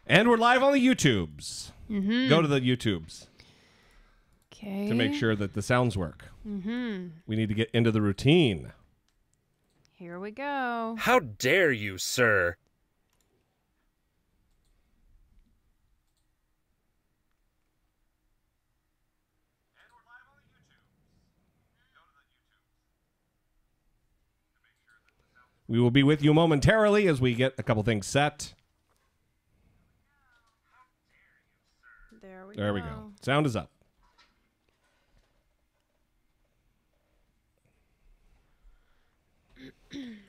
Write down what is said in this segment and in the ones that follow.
And we're live on the YouTubes. Go to the YouTubes. Okay. To make sure that the sounds work. We need to get into the routine. Here we go. How dare you, sir? We will be with you momentarily as we get a couple things set. There we go. Sound is up.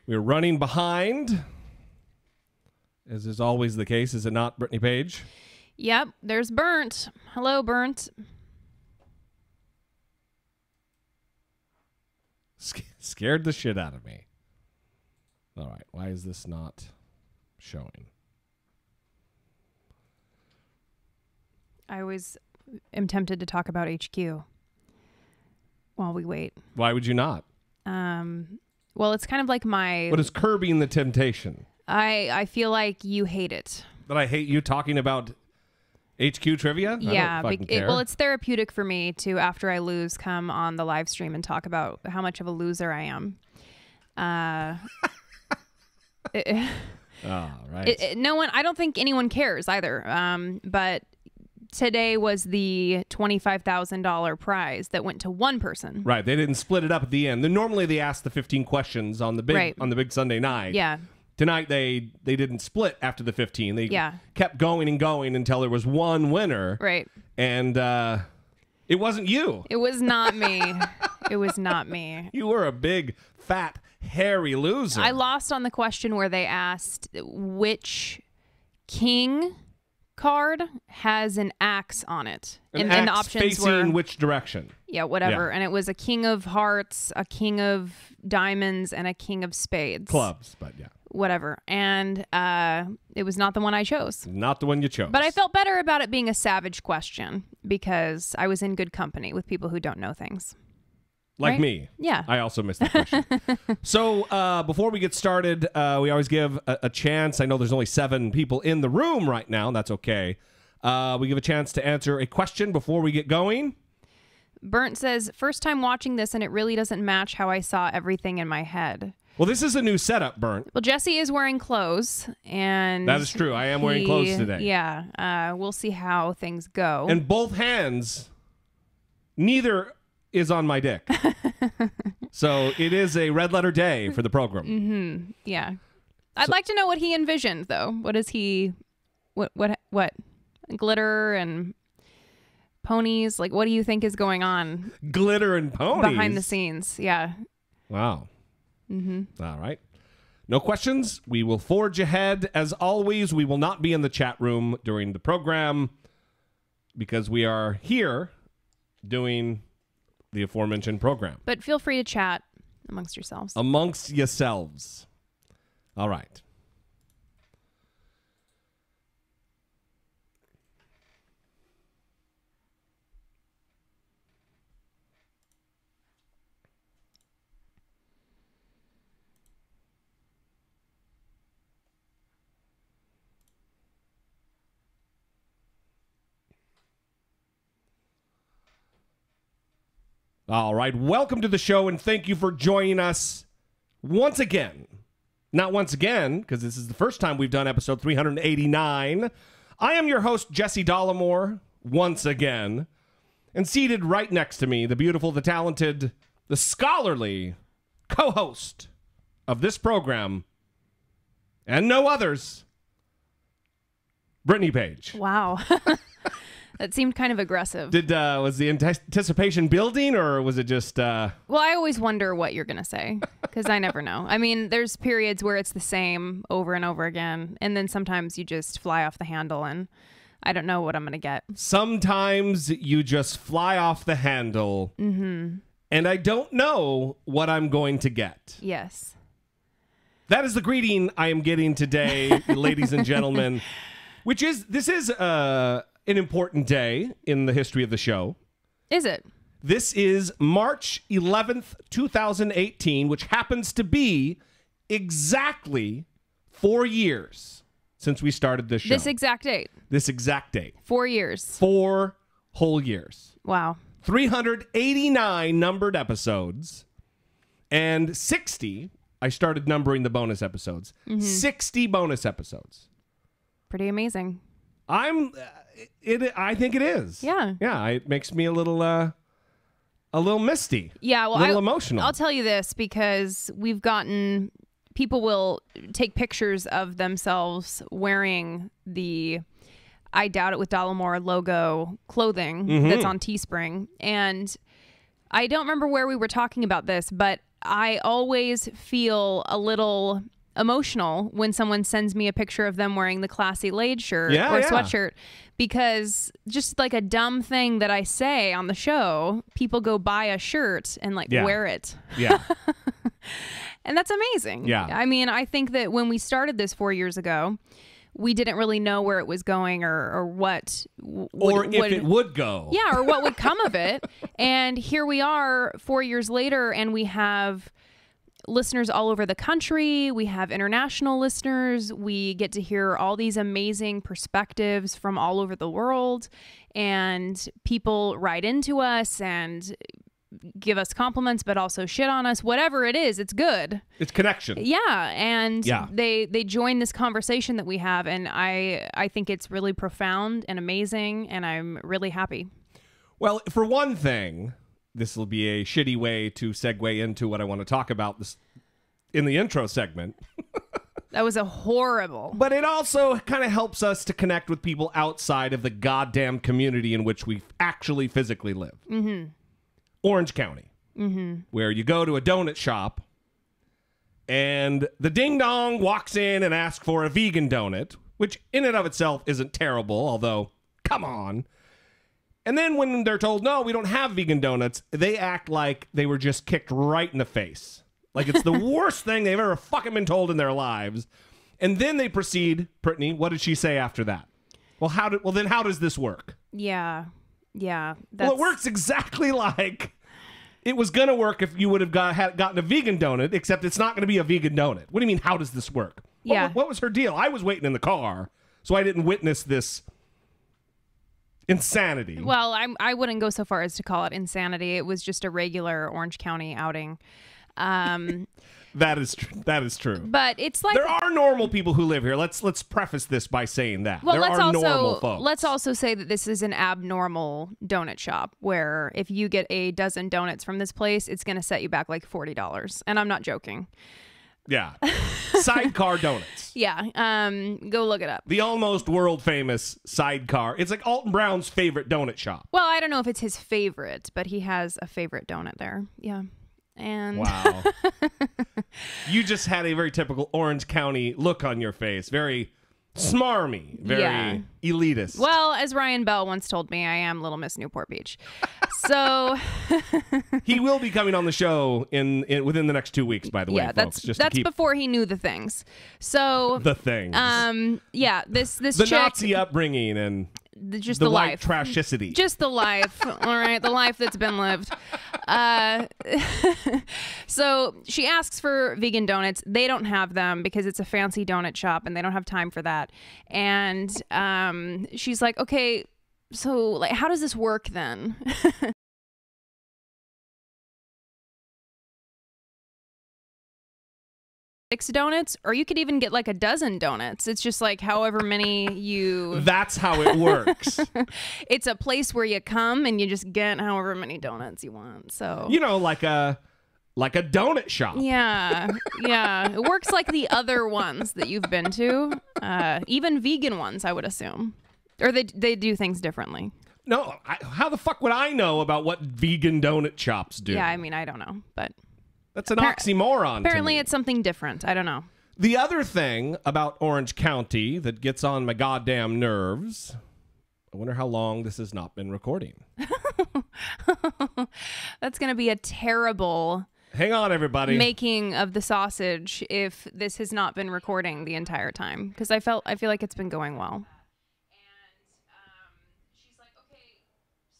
We're running behind, as is always the case, is it not, Brittany Page? Yep, there's Burnt. Hello, Burnt. Scared the shit out of me. All right, why is this not showing? I always am tempted to talk about HQ while we wait. Why would you not? Well, it's kind of like my... What is curbing the temptation? I feel like you hate it. That I hate you talking about HQ trivia? Yeah, I don't fucking care. well, it's therapeutic for me to, after I lose, come on the live stream and talk about how much of a loser I am. Right. No one, I don't think anyone cares either. But today was the $25,000 prize that went to one person. Right. They didn't split it up at the end. Normally they ask the 15 questions on the big Sunday night. Yeah. Tonight they didn't split after the 15. They kept going and going until there was one winner. Right. And it wasn't you. It was not me. It was not me. You were a big, fat, hairy loser. I lost on the question where they asked which king card has an axe on it. And the options facing were which direction? Yeah, whatever. Yeah. And it was a king of hearts, a king of diamonds, and a king of spades. Clubs, but yeah. Whatever. And it was not the one I chose. Not the one you chose. But I felt better about it being a savage question because I was in good company with people who don't know things. Like right? me. Yeah. I also missed that question. So before we get started, we always give a chance. I know there's only 7 people in the room right now. And that's okay. We give a chance to answer a question before we get going. Burnt says, first time watching this and it really doesn't match how I saw everything in my head. Well, this is a new setup, Burnt. Well, Jesse is wearing clothes. And that is true. I am wearing clothes today. Yeah. We'll see how things go. And both hands, neither is on my dick. So it is a red letter day for the program. Yeah. I'd like to know what he envisioned, though. What is he... What? Glitter and ponies? Like, what do you think is going on? Glitter and ponies? Behind the scenes, yeah. Wow. All right. No questions. We will forge ahead. As always, we will not be in the chat room during the program because we are here doing the aforementioned program. But feel free to chat amongst yourselves. Amongst yourselves. All right. All right, welcome to the show, and thank you for joining us once again. Not once again, because this is the first time we've done episode 389. I am your host, Jesse Dollemore, once again. And seated right next to me, the beautiful, the talented, the scholarly co-host of this program, and no others, Brittany Page. Wow. That seemed kind of aggressive. Was the anticipation building, or was it just... Well, I always wonder what you're going to say, because I never know. I mean, there's periods where it's the same over and over again, and then sometimes you just fly off the handle, and I don't know what I'm going to get. Sometimes you just fly off the handle, and I don't know what I'm going to get. Yes. That is the greeting I am getting today, ladies and gentlemen, this is an important day in the history of the show. Is it? This is March 11th, 2018, which happens to be exactly 4 years since we started this show. This exact date. This exact date. 4 years. 4 whole years. Wow. 389 numbered episodes. And 60, I started numbering the bonus episodes. 60 bonus episodes. Pretty amazing. I think it is. Yeah. Yeah, it makes me a little misty. Yeah, well, a little emotional. I'll tell you this, because we've gotten... People will take pictures of themselves wearing the I Doubt It with Dollemore logo clothing that's on Teespring. And I don't remember where we were talking about this, but I always feel a little emotional when someone sends me a picture of them wearing the Classy Laid shirt or sweatshirt, because just like a dumb thing that I say on the show, people go buy a shirt and wear it. Yeah. And that's amazing. Yeah. I mean, I think that when we started this 4 years ago, we didn't really know where it was going or what if it would go. Yeah, or what would come of it. And here we are 4 years later, and we have listeners all over the country. We have international listeners. We get to hear all these amazing perspectives from all over the world, and people write into us and give us compliments, but also shit on us. Whatever it is, it's good. It's connection. Yeah, and they join this conversation that we have, and I think it's really profound and amazing, and I'm really happy. Well, for one thing, this will be a shitty way to segue into what I want to talk about this in the intro segment. That was a horrible. But it also kind of helps us to connect with people outside of the goddamn community in which we actually physically live. Orange County, where you go to a donut shop and the ding-dong walks in and asks for a vegan donut, which in and of itself isn't terrible, although, come on. And then when they're told, no, we don't have vegan donuts, they act like they were just kicked right in the face. Like it's the worst thing they've ever fucking been told in their lives. And then they proceed, Brittany, what did she say after that? Well, then how does this work? Yeah. Well, it works exactly like it was going to work if you would have gotten a vegan donut, except it's not going to be a vegan donut. What do you mean, how does this work? Yeah. What was her deal? I was waiting in the car, so I didn't witness this insanity. Well, I wouldn't go so far as to call it insanity. It was just a regular Orange County outing. That is true. But it's like there are normal people who live here. Let's preface this by saying that. Well, there are normal folks. Let's also say that this is an abnormal donut shop where if you get a dozen donuts from this place, it's going to set you back like $40. And I'm not joking. Yeah. Sidecar Donuts. Yeah. Go look it up. The almost world famous Sidecar. It's like Alton Brown's favorite donut shop. Well, I don't know if it's his favorite, but he has a favorite donut there. Yeah. And wow. You just had a very typical Orange County look on your face. Very smarmy, very elitist. Well, as Ryan Bell once told me, I am Little Miss Newport Beach. So he will be coming on the show in within the next 2 weeks, by the way, folks. That's before he knew the things. So the things. Yeah, this the chick, Nazi upbringing and just the life, white trashicity. Just the life. All right, the life that's been lived. So she asks for vegan donuts. They don't have them because it's a fancy donut shop and they don't have time for that. And she's like, okay, so like, how does this work then? 6 donuts, or you could even get like a dozen donuts. It's just like however many you... That's how it works. It's a place where you come and you just get however many donuts you want. So you know, like a donut shop. Yeah, yeah. It works like the other ones that you've been to, even vegan ones, I would assume, or they do things differently. No, how the fuck would I know about what vegan donut shops do? Yeah, I mean, I don't know, but that's an oxymoron. Apparently, to me. it's something different. I don't know. The other thing about Orange County that gets on my goddamn nerves. I wonder how long this has not been recording. That's going to be a terrible... Hang on, everybody. Making of the sausage if this has not been recording the entire time, because I feel like it's been going well. And she's like, okay,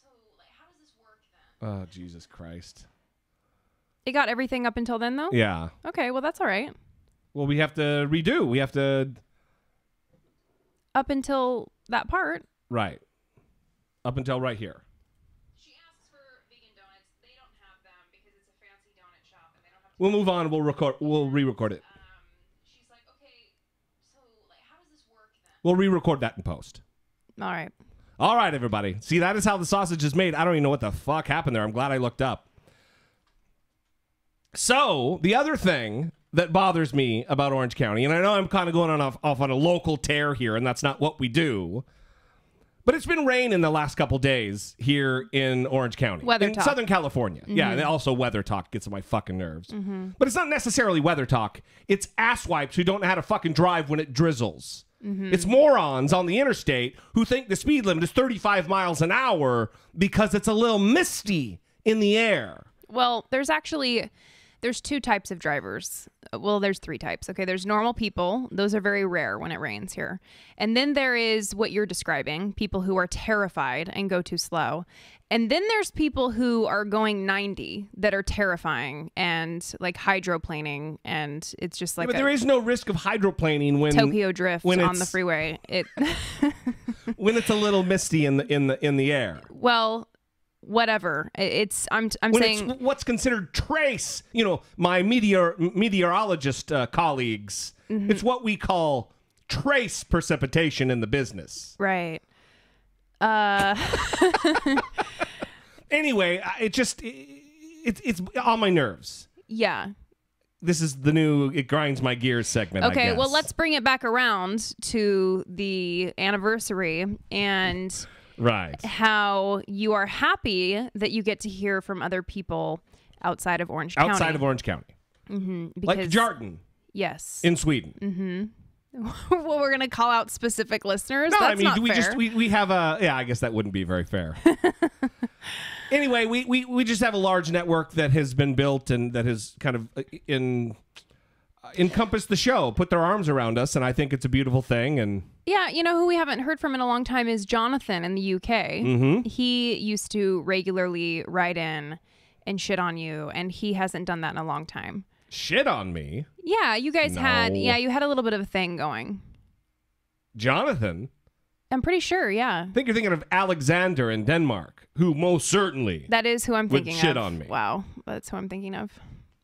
so like, how does this work then? Oh, Jesus Christ! It got everything up until then, though. Yeah. Okay, well that's all right. Well, we have to redo. We have to up until that part. Right. Up until right here. She asks for vegan donuts. They don't have them because it's a fancy donut shop and they don't have. We'll move on. We'll re-record it. She's like, okay, so like, how does this work then? We'll re-record that in post. All right. All right, everybody. See, that is how the sausage is made. I don't even know what the fuck happened there. I'm glad I looked up. So, the other thing that bothers me about Orange County, and I know I'm kind of going off on a local tear here, and that's not what we do, but it's been rain in the last couple days here in Orange County. Weather in talk. Southern California. Yeah, and also weather talk gets on my fucking nerves. But it's not necessarily weather talk. It's asswipes who don't know how to fucking drive when it drizzles. It's morons on the interstate who think the speed limit is 35 miles an hour because it's a little misty in the air. Well, there's two types of drivers. Well, there's three types. Okay, there's normal people. Those are very rare when it rains here. And then there is what you're describing, people who are terrified and go too slow. And then there's people who are going 90 that are terrifying and like hydroplaning, and it's just like but there is no risk of hydroplaning when Tokyo drift when on the freeway. when it's a little misty in the air. Well, whatever. I'm when saying it's what's considered trace. You know, my meteorologist colleagues. It's what we call trace precipitation in the business. right. Anyway, it's on my nerves. Yeah. This is the new It Grinds My Gears segment. I Okay, guess. well, let's bring it back around to the anniversary and right. how you are happy that you get to hear from other people outside of Orange County. Outside of Orange County. Like Jarden Yes. in Sweden. Well, we're going to call out specific listeners? No, That's I mean, not we fair. just we have a I guess that wouldn't be very fair. Anyway, we just have a large network that has been built and that has kind of encompassed the show, put their arms around us, and I think it's a beautiful thing. And yeah, you know who we haven't heard from in a long time is Jonathan in the UK. He used to regularly write in and shit on you, and he hasn't done that in a long time. Shit on me? Yeah, you guys No. you had a little bit of a thing going. Jonathan? I'm pretty sure, yeah. I think you're thinking of Alexander in Denmark, who most certainly That is who I'm would thinking shit of. on me. Wow, that's who I'm thinking of.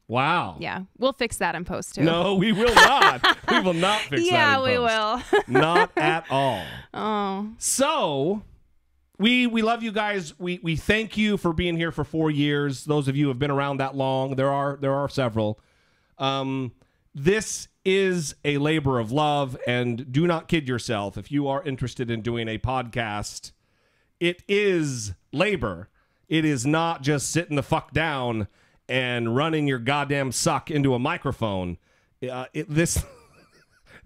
Wow. Yeah, we'll fix that in post too. No, we will not. We will not fix that. Yeah, in we post. will. Not at all. Oh, So, we love you guys. We thank you for being here for 4 years. Those of you who have been around that long, there are several. This is a labor of love, and do not kid yourself. If you are interested in doing a podcast, it is labor. It is not just sitting the fuck down and running your goddamn suck into a microphone. This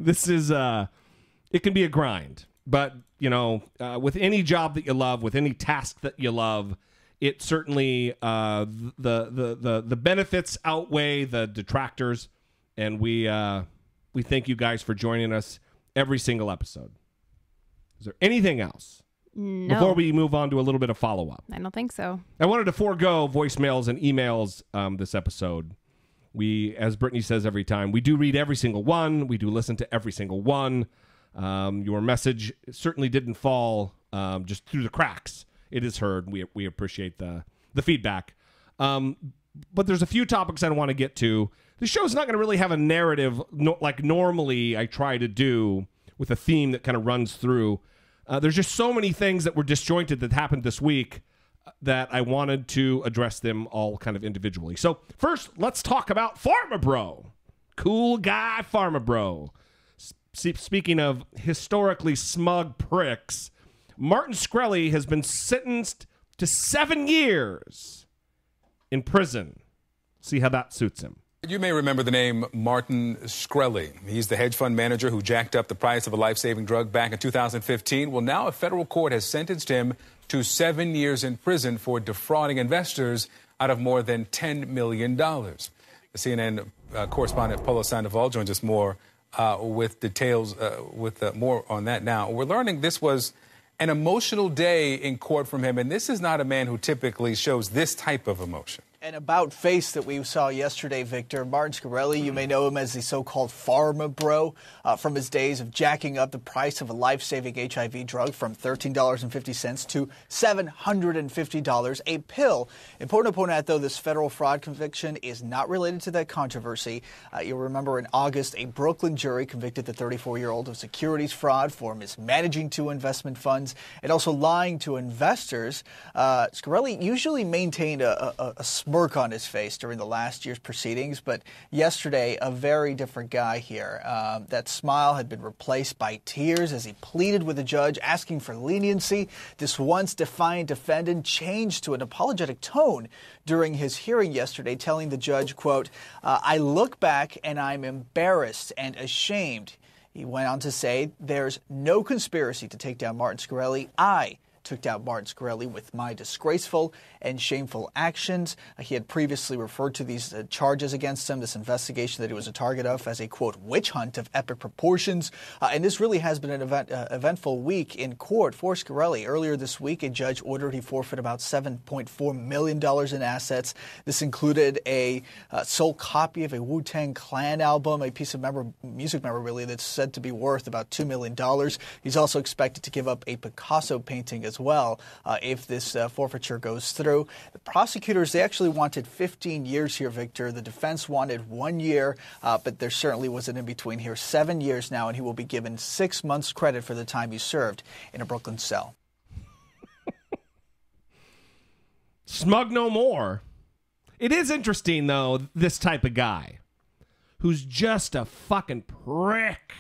is it can be a grind, but you know, with any job that you love, with any task that you love, it certainly the benefits outweigh the detractors, and we thank you guys for joining us every single episode. Is there anything else? no. Before we move on to a little bit of follow-up. I don't think so. I wanted to forego voicemails and emails this episode. We, as Brittany says every time, we do read every single one. We do listen to every single one. Your message certainly didn't fall just through the cracks. It is heard. We appreciate the feedback. But there's a few topics I want to get to. The show's not going to really have a narrative like normally I try to do with a theme that kind of runs through. There's just so many things that were disjointed that happened this week that I wanted to address them all kind of individually. So first, let's talk about Pharma Bro. Cool guy Pharma Bro. Speaking of historically smug pricks, Martin Shkreli has been sentenced to 7 years in prison. See how that suits him. You may remember the name Martin Shkreli. He's the hedge fund manager who jacked up the price of a life-saving drug back in 2015. Well, now a federal court has sentenced him to 7 years in prison for defrauding investors out of more than $10 million. The CNN correspondent Polo Sandoval joins us more with details, more on that now. We're learning this was an emotional day in court from him, and this is not a man who typically shows this type of emotion. An about face that we saw yesterday, Victor. Martin Shkreli, you may know him as the so-called pharma bro from his days of jacking up the price of a life-saving HIV drug from $13.50 to $750 a pill. Important to point out, though, this federal fraud conviction is not related to that controversy. You'll remember in August, a Brooklyn jury convicted the 34-year-old of securities fraud for mismanaging 2 investment funds and also lying to investors. Shkreli usually maintained a smirk on his face during the last year's proceedings, but yesterday, a very different guy here. That smile had been replaced by tears as he pleaded with the judge, asking for leniency. This once defiant defendant changed to an apologetic tone during his hearing yesterday, telling the judge, quote, "I look back and I'm embarrassed and ashamed." He went on to say, "There's no conspiracy to take down Martin Shkreli. I took down Martin Shkreli with my disgraceful and shameful actions." He had previously referred to these charges against him, this investigation that he was a target of, as a, quote, witch hunt of epic proportions. And this really has been an eventful week in court for Shkreli. Earlier this week, a judge ordered he forfeit about $7.4 million in assets. This included a sole copy of a Wu-Tang Clan album, a piece of music memorabilia that's said to be worth about $2 million. He's also expected to give up a Picasso painting as well if this forfeiture goes through. The prosecutors, they actually wanted 15 years here, Victor. The defense wanted 1 year, but there certainly was an in-between here. 7 years now, and he will be given 6 months credit for the time he served in a Brooklyn cell. Smug no more. It is interesting, though, this type of guy who's just a fucking prick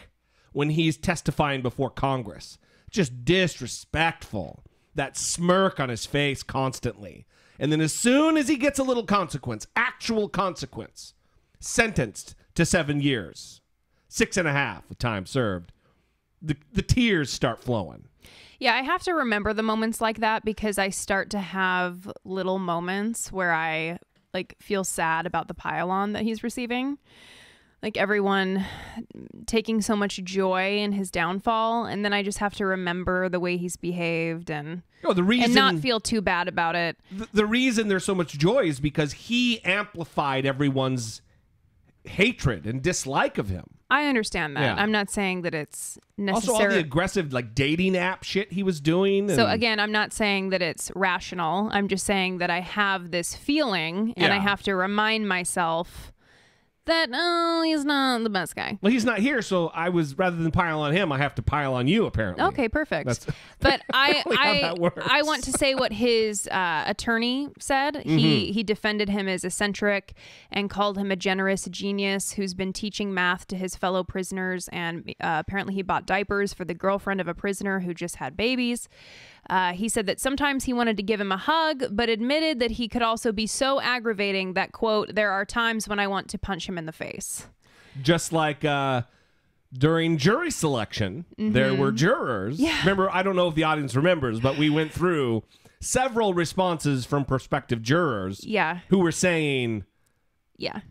when he's testifying before Congress. Just disrespectful. That smirk on his face constantly. And then as soon as he gets a little consequence, actual consequence, sentenced to 7 years, 6.5 with time served, the tears start flowing. Yeah, I have to remember the moments like that because I start to have little moments where I feel sad about the pile-on that he's receiving. Like everyone taking so much joy in his downfall, and then I just have to remember the way he's behaved and not feel too bad about it. The reason there's so much joy is because he amplified everyone's hatred and dislike of him. I understand that. Yeah. I'm not saying that it's necessary. Also, all the aggressive dating app shit he was doing. So again, I'm not saying that it's rational. I'm just saying that I have this feeling, and I have to remind myself that, he's not the best guy. Well, he's not here, so rather than pile on him, I have to pile on you, apparently. Okay, perfect. But I want to say what his attorney said. Mm-hmm. He defended him as eccentric and called him a generous genius who's been teaching math to his fellow prisoners, and apparently he bought diapers for the girlfriend of a prisoner who just had babies. He said that sometimes he wanted to give him a hug, but admitted that he could also be so aggravating that, quote, "there are times when I want to punch him in the face." Just like during jury selection, there were jurors. Yeah. Remember, I don't know if the audience remembers, but we went through several responses from prospective jurors who were saying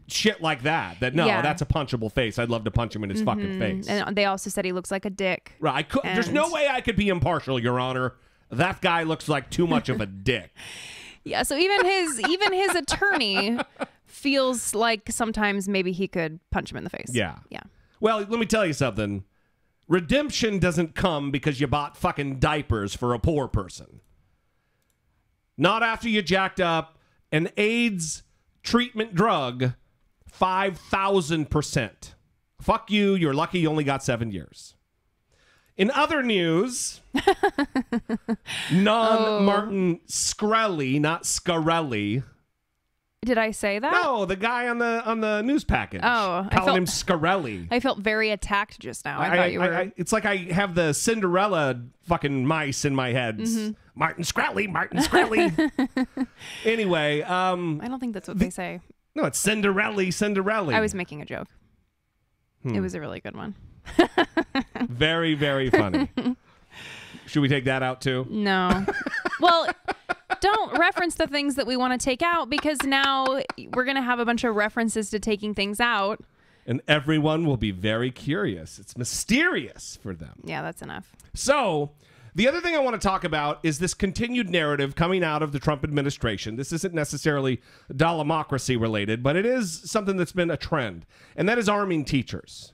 shit like that that's a punchable face. I'd love to punch him in his fucking face. And they also said he looks like a dick. Right. There's no way I could be impartial, Your Honor. That guy looks like too much of a dick. Yeah, so even his attorney feels like sometimes maybe he could punch him in the face. Yeah. Yeah. Well, let me tell you something. Redemption doesn't come because you bought fucking diapers for a poor person. Not after you jacked up an AIDS treatment drug 5,000%. Fuck you. You're lucky you only got 7 years. In other news, Martin Shkreli, not Scarelli. Did I say that? No, the guy on the news package. Oh, calling him Shkreli. I felt very attacked just now. I thought you were. It's like I have the Cinderella fucking mice in my head. Mm-hmm. Martin Shkreli, Martin Shkreli. Anyway, I don't think that's what they say. No, it's Cinderella. I was making a joke. It was a really good one. Very, very funny. Should we take that out too? No. Well, don't reference the things that we want to take out, because now we're going to have a bunch of references to taking things out. And everyone will be very curious. It's mysterious for them. Yeah, that's enough. So, The other thing I want to talk about is this continued narrative coming out of the Trump administration. This isn't necessarily Dollemocracy related, but it is something that's been a trend, and that is arming teachers.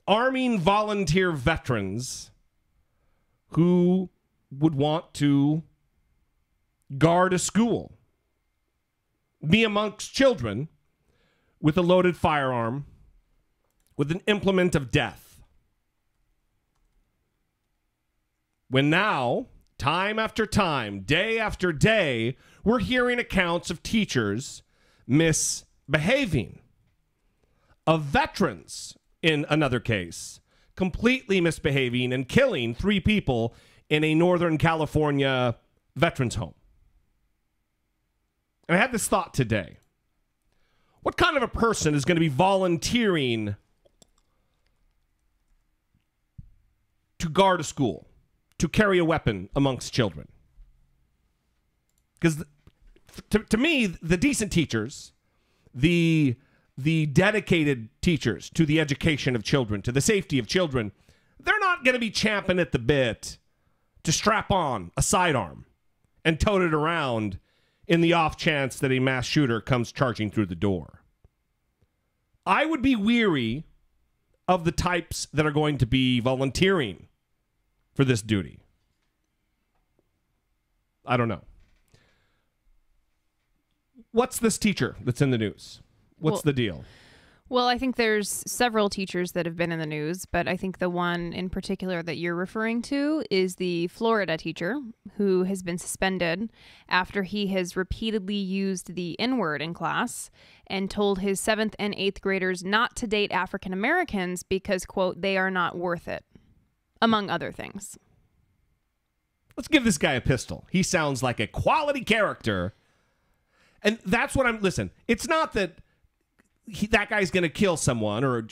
Arming volunteer veterans who would want to guard a school, be amongst children with a loaded firearm, with an implement of death. When now, time after time, day after day, we're hearing accounts of teachers misbehaving, of veterans, in another case, completely misbehaving and killing 3 people in a Northern California veterans home. And I had this thought today. What kind of a person is going to be volunteering to guard a school, to carry a weapon amongst children? Because to me, the decent teachers, the dedicated teachers to the education of children, to the safety of children, they're not going to be champing at the bit to strap on a sidearm and tote it around in the off chance that a mass shooter comes charging through the door. I would be weary of the types that are going to be volunteering for this duty. I don't know. What's this teacher that's in the news? What's the deal? Well, I think there's several teachers that have been in the news, but I think the one in particular that you're referring to is the Florida teacher who has been suspended after he has repeatedly used the N-word in class and told his 7th and 8th graders not to date African Americans because, quote, they are not worth it, among other things. Let's give this guy a pistol. He sounds like a quality character. And that's what listen, it's not that that guy's going to kill someone or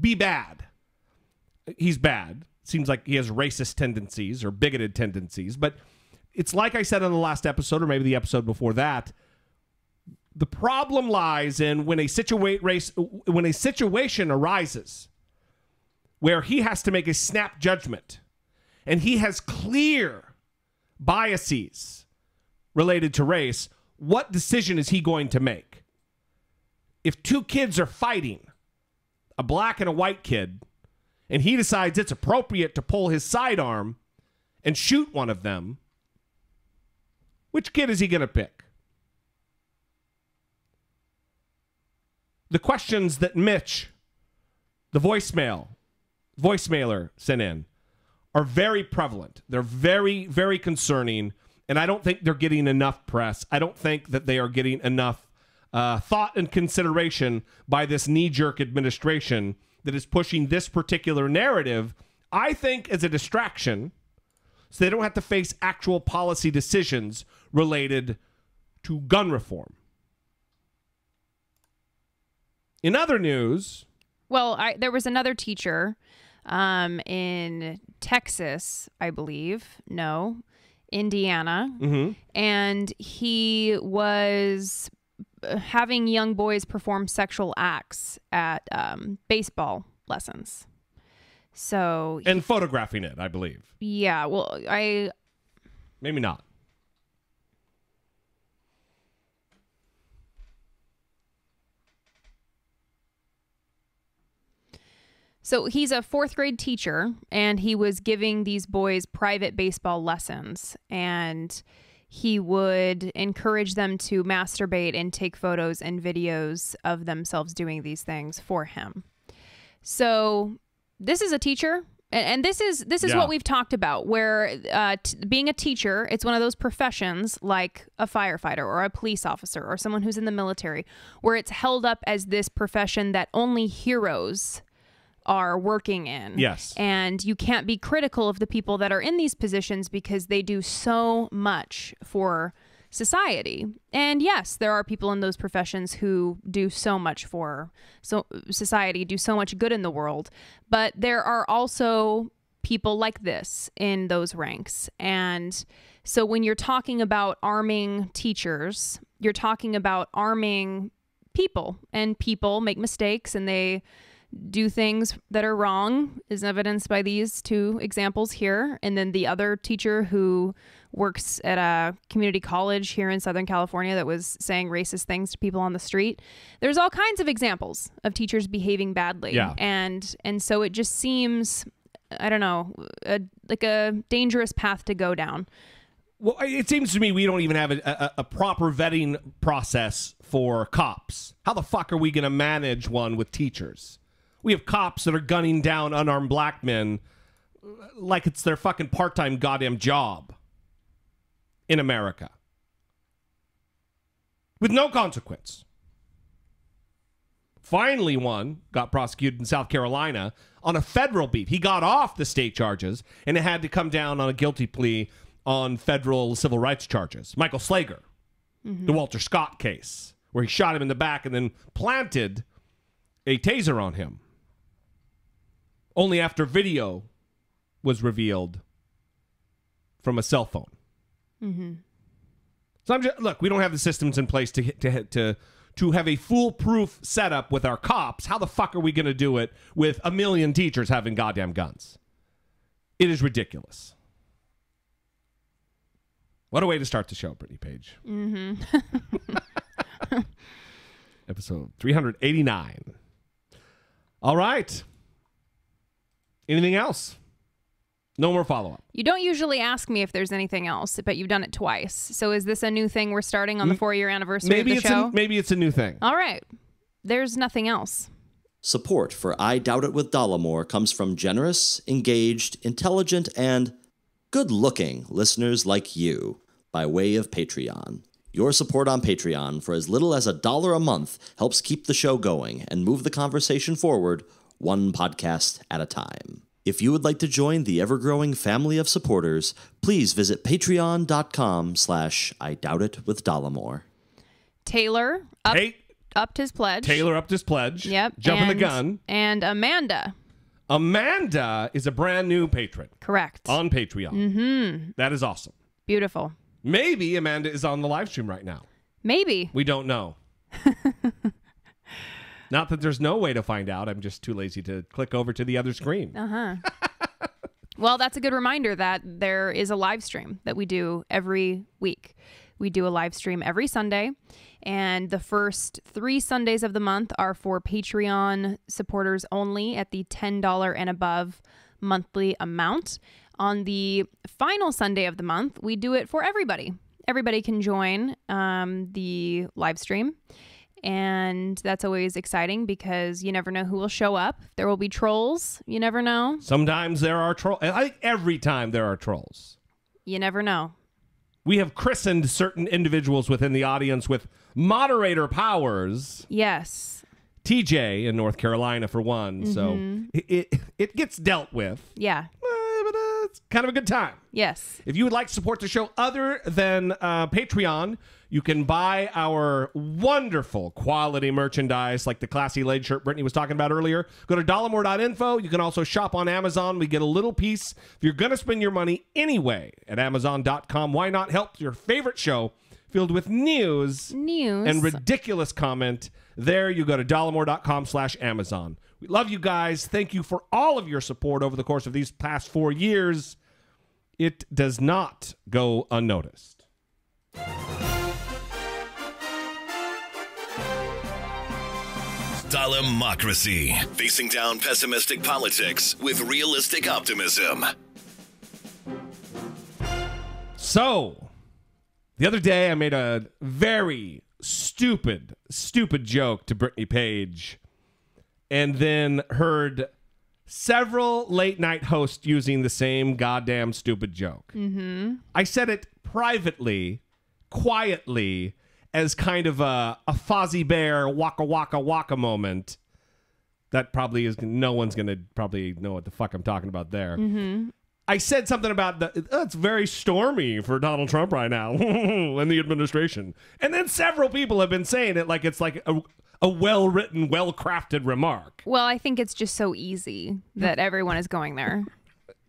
be bad. He's bad. Seems like he has racist tendencies or bigoted tendencies. But it's like I said on the last episode, or maybe the episode before that, the problem lies in when a situation arises where he has to make a snap judgment and he has clear biases related to race. What decision is he going to make? If 2 kids are fighting, a black and a white kid, and he decides it's appropriate to pull his sidearm and shoot one of them, which kid is he going to pick? The questions that Mitch, the voicemailer sent in, are very prevalent. They're very, very concerning. And I don't think they're getting enough press. I don't think that they are getting enough thought and consideration by this knee-jerk administration that is pushing this particular narrative, I think, as a distraction, so they don't have to face actual policy decisions related to gun reform. In other news... Well, there was another teacher in Texas, I believe. No. Indiana, and he was having young boys perform sexual acts at baseball lessons. So and photographing it, I believe. Yeah, well, maybe not. So he's a 4th grade teacher, and he was giving these boys private baseball lessons, and he would encourage them to masturbate and take photos and videos of themselves doing these things for him. So this is a teacher, and this is what we've talked about, where being a teacher, it's one of those professions like a firefighter or a police officer or someone who's in the military, where it's held up as this profession that only heroes are working in. Yes. And you can't be critical of the people that are in these positions because they do so much for society. And yes, there are people in those professions who do so much for society, do so much good in the world. But there are also people like this in those ranks. And so when you're talking about arming teachers, you're talking about arming people, and people make mistakes and they do things that are wrong, is evidenced by these two examples here. And then the other teacher who works at a community college here in Southern California that was saying racist things to people on the street. There's all kinds of examples of teachers behaving badly. Yeah. And so it just seems, I don't know, like a dangerous path to go down. Well, it seems to me we don't even have a proper vetting process for cops. How the fuck are we going to manage one with teachers? We have cops that are gunning down unarmed black men like it's their fucking part-time goddamn job in America with no consequence. Finally, one got prosecuted in South Carolina on a federal beat. He got off the state charges, and it had to come down on a guilty plea on federal civil rights charges. Michael Slager, the Walter Scott case, where he shot him in the back and then planted a taser on him. Only after video was revealed from a cell phone. So look, we don't have the systems in place to have a foolproof setup with our cops. How the fuck are we going to do it with a million teachers having goddamn guns? It is ridiculous. What a way to start the show, Brittany Page. Episode 389. All right. Anything else? No more follow-up. You don't usually ask me if there's anything else, but you've done it twice. So is this a new thing we're starting on the 4-year anniversary of the show? Maybe it's a new thing. All right. There's nothing else. Support for I Doubt It with Dollemore comes from generous, engaged, intelligent, and good-looking listeners like you by way of Patreon. Your support on Patreon for as little as $1 a month helps keep the show going and move the conversation forward one podcast at a time. If you would like to join the ever-growing family of supporters, please visit patreon.com/I Doubt It with Dollemore. Taylor upped his pledge. Taylor upped his pledge. Yep. Jumping the gun. And Amanda. Amanda is a brand new patron. Correct. On Patreon. That is awesome. Beautiful. Maybe Amanda is on the live stream right now. Maybe. We don't know. Not that there's no way to find out. I'm just too lazy to click over to the other screen. Well, that's a good reminder that there is a live stream that we do every week. We do a live stream every Sunday, and the first 3 Sundays of the month are for Patreon supporters only at the $10 and above monthly amount. On the final Sunday of the month, we do it for everybody. Everybody can join the live stream. And that's always exciting because you never know who will show up. There will be trolls. You never know. Sometimes there are trolls. I think every time there are trolls. You never know. We have christened certain individuals within the audience with moderator powers. Yes. TJ in North Carolina, for one. So it gets dealt with. Yeah. But it's kind of a good time. Yes. If you would like to support the show other than Patreon, you can buy our wonderful quality merchandise like the classy laid shirt Brittany was talking about earlier. Go to dollemore.info. You can also shop on Amazon. We get a little piece. If you're going to spend your money anyway at Amazon.com, why not help your favorite show filled with news and ridiculous comment? There you go to dollemore.com/Amazon. We love you guys. Thank you for all of your support over the course of these past 4 years. It does not go unnoticed. Dollemocracy, facing down pessimistic politics with realistic optimism. So, the other day I made a very stupid joke to Brittany Page, and then heard several late night hosts using the same goddamn stupid joke. I said it privately, quietly, as kind of a Fozzie Bear waka waka waka moment. That probably is, no one's going to probably know what the fuck I'm talking about there. I said something about it's very stormy for Donald Trump right now and the administration. And then several people have been saying it like it's like a well-written, well-crafted remark. Well, I think it's just so easy that everyone is going there.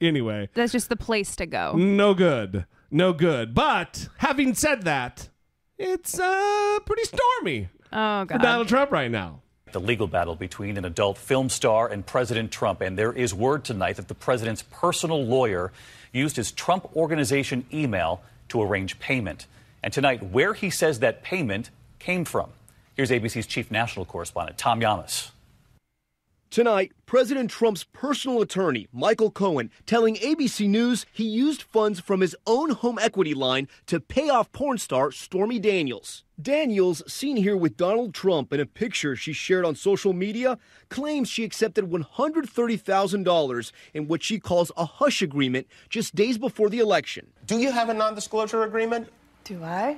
Anyway. That's just the place to go. No good. No good. But having said that, it's pretty stormy Oh, God. for Donald Trump right now. the legal battle between an adult film star and President Trump. And there is word tonight that the president's personal lawyer used his Trump Organization email to arrange payment. And tonight, where he says that payment came from. Here's ABC's chief national correspondent, Tom Yamas. Tonight, President Trump's personal attorney, Michael Cohen, telling ABC News he used funds from his own home equity line to pay off porn star Stormy Daniels. Daniels, seen here with Donald Trump in a picture she shared on social media, claims she accepted $130,000 in what she calls a hush agreement just days before the election. Do you have a non-disclosure agreement? Do I?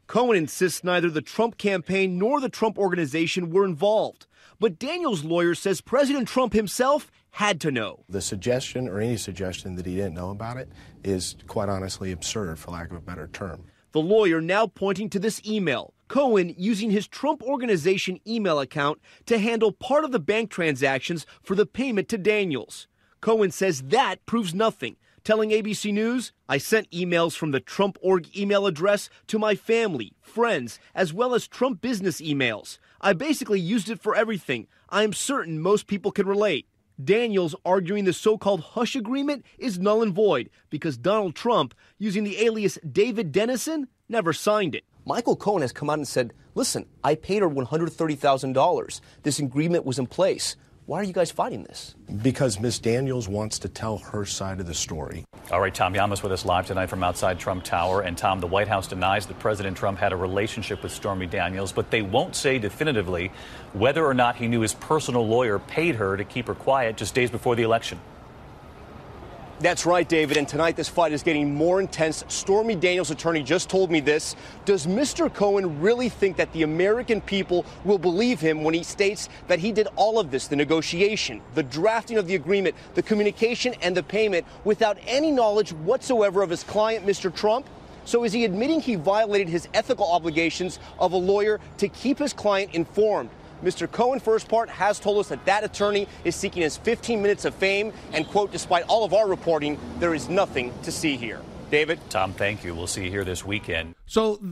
Cohen insists neither the Trump campaign nor the Trump Organization were involved. But Daniels' lawyer says President Trump himself had to know. The suggestion, or any suggestion, that he didn't know about it is quite honestly absurd, for lack of a better term. The lawyer now pointing to this email. Cohen using his Trump Organization email account to handle part of the bank transactions for the payment to Daniels. Cohen says that proves nothing, telling ABC News, I sent emails from the Trump Org email address to my family, friends, as well as Trump business emails. I basically used it for everything. I am certain most people can relate. Daniels arguing the so-called hush agreement is null and void because Donald Trump, using the alias David Dennison, never signed it. Michael Cohen has come out and said, listen, I paid her $130,000. This agreement was in place. Why are you guys fighting this? Because Ms. Daniels wants to tell her side of the story. All right, Tom Yamas with us live tonight from outside Trump Tower. And Tom, the White House denies that President Trump had a relationship with Stormy Daniels, but they won't say definitively whether or not he knew his personal lawyer paid her to keep her quiet just days before the election. That's right, David, and tonight this fight is getting more intense. Stormy Daniels' attorney just told me this. Does Mr. Cohen really think that the American people will believe him when he states that he did all of this, the negotiation, the drafting of the agreement, the communication, and the payment, without any knowledge whatsoever of his client, Mr. Trump? So is he admitting he violated his ethical obligations of a lawyer to keep his client informed? Mr. Cohen, for his part, has told us that that attorney is seeking his 15 minutes of fame and, quote, despite all of our reporting, there is nothing to see here. David? Tom, thank you. We'll see you here this weekend. So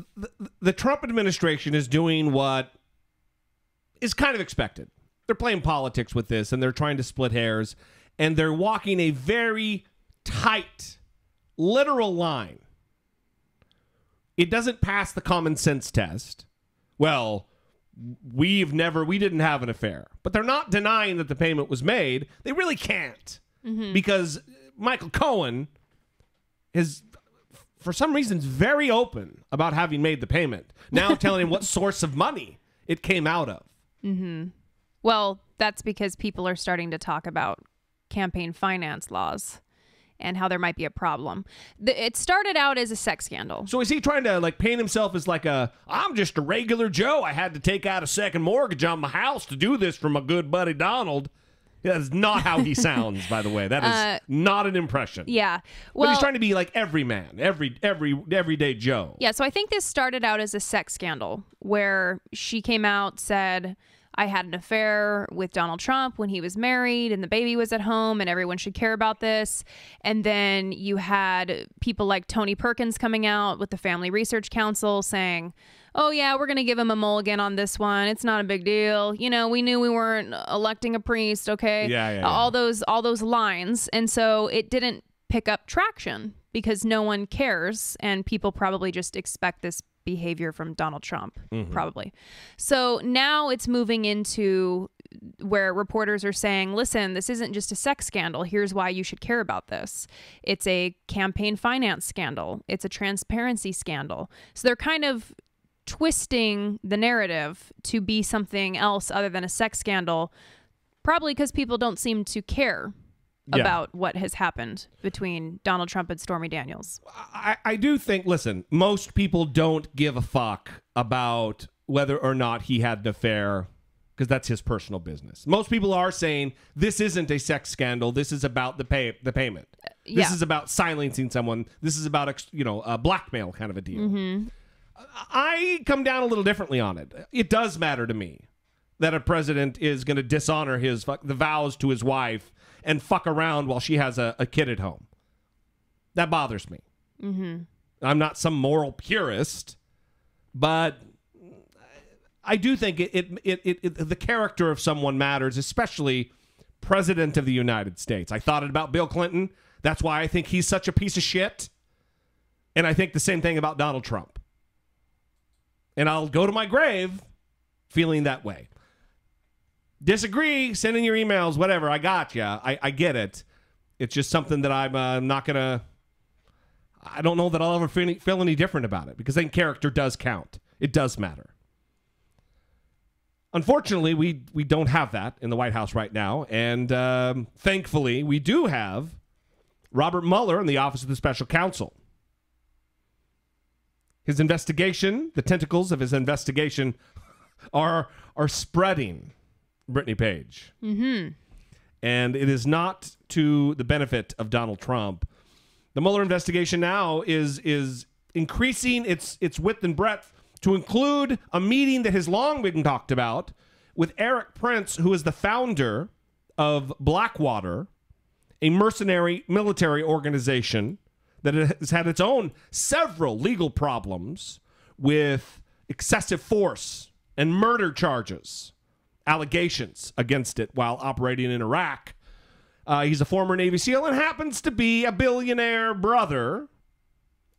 the Trump administration is doing what is kind of expected. They're playing politics with this, and they're trying to split hairs, and they're walking a very tight, literal line. It doesn't pass the common sense test. Well, we didn't have an affair. But they're not denying that the payment was made. They really can't. Because Michael Cohen is, for some reason, very open about having made the payment. Now telling him what source of money it came out of. Well, that's because people are starting to talk about campaign finance laws and how there might be a problem. It started out as a sex scandal. So is he trying to paint himself as I'm just a regular Joe. I had to take out a second mortgage on my house to do this for my good buddy Donald. That is not how he sounds, by the way. That is not an impression. Yeah. Well, but he's trying to be like every man, everyday Joe. Yeah, so I think this started out as a sex scandal where she came out, said, I had an affair with Donald Trump when he was married and the baby was at home and everyone should care about this. And then you had people like Tony Perkins coming out with the Family Research Council saying, oh, yeah, we're going to give him a mulligan on this one. It's not a big deal. You know, we knew we weren't electing a priest, okay? Yeah. All those lines. And so it didn't pick up traction because no one cares and people probably just expect this behavior from Donald Trump, probably. So now it's moving into where reporters are saying, listen, this isn't just a sex scandal. Here's why you should care about this. It's a campaign finance scandal. It's a transparency scandal. So they're kind of twisting the narrative to be something else other than a sex scandal, probably because people don't seem to care about what has happened between Donald Trump and Stormy Daniels. I do think, listen, most people don't give a fuck about whether or not he had an affair because that's his personal business. Most people are saying this isn't a sex scandal. This is about the payment. This is about silencing someone. This is about, a blackmail kind of a deal. I come down a little differently on it. It does matter to me that a president is going to dishonor the vows to his wife and fuck around while she has a kid at home. That bothers me. I'm not some moral purist, but I do think the character of someone matters, especially President of the United States. I thought it about Bill Clinton. That's why I think he's such a piece of shit. And I think the same thing about Donald Trump. And I'll go to my grave feeling that way. Disagree, send in your emails, whatever. I got you. I get it. It's just something that I'm not going to... I don't know that I'll ever feel any different about it, because I think character does count. It does matter. Unfortunately, we don't have that in the White House right now. And thankfully, we do have Robert Mueller in the Office of the Special Counsel. His investigation, the tentacles of his investigation are spreading, Brittany Page. Mm-hmm. And it is not to the benefit of Donald Trump. The Mueller investigation now is increasing its width and breadth to include a meeting that has long been talked about with Eric Prince, who is the founder of Blackwater, a mercenary military organization that has had its own several legal problems with excessive force and murder charges, allegations against it while operating in Iraq. He's a former Navy SEAL and happens to be a billionaire brother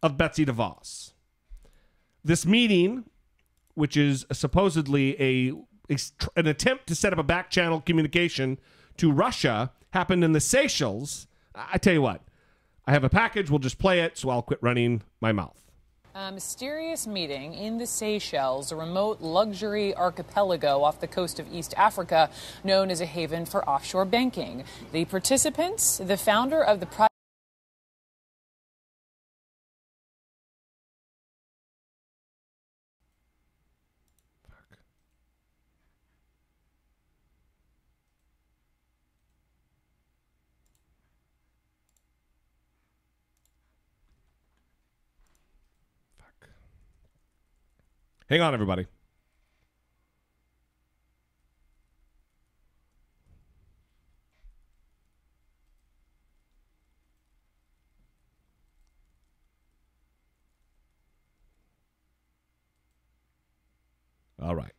of Betsy DeVos. This meeting, which is supposedly an attempt to set up a back channel communication to Russia, happened in the Seychelles. I tell you what, I have a package. We'll just play it, so I'll quit running my mouth. A mysterious meeting in the Seychelles, a remote luxury archipelago off the coast of East Africa, known as a haven for offshore banking. The participants, the founder of the private... Hang on, everybody. All right.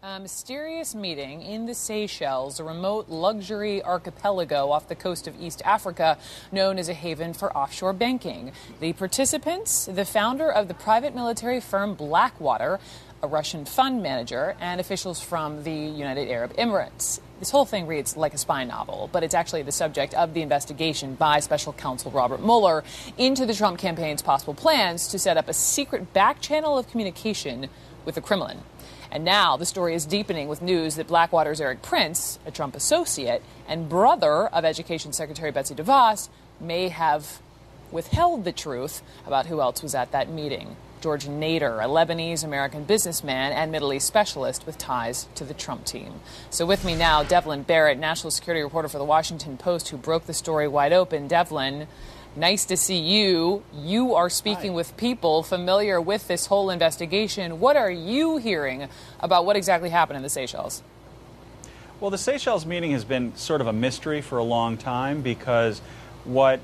A mysterious meeting in the Seychelles, a remote luxury archipelago off the coast of East Africa, known as a haven for offshore banking. The participants, the founder of the private military firm Blackwater, a Russian fund manager, and officials from the United Arab Emirates. This whole thing reads like a spy novel, but it's actually the subject of the investigation by special counsel Robert Mueller into the Trump campaign's possible plans to set up a secret back channel of communication with the Kremlin. And now the story is deepening with news that Blackwater's Eric Prince, a Trump associate and brother of Education Secretary Betsy DeVos, may have withheld the truth about who else was at that meeting. George Nader, a Lebanese-American businessman and Middle East specialist with ties to the Trump team. So with me now, Devlin Barrett, national security reporter for The Washington Post, who broke the story wide open. Devlin, nice to see you. You are speaking with people familiar with this whole investigation. What are you hearing about what exactly happened in the Seychelles? Well, the Seychelles meeting has been sort of a mystery for a long time because what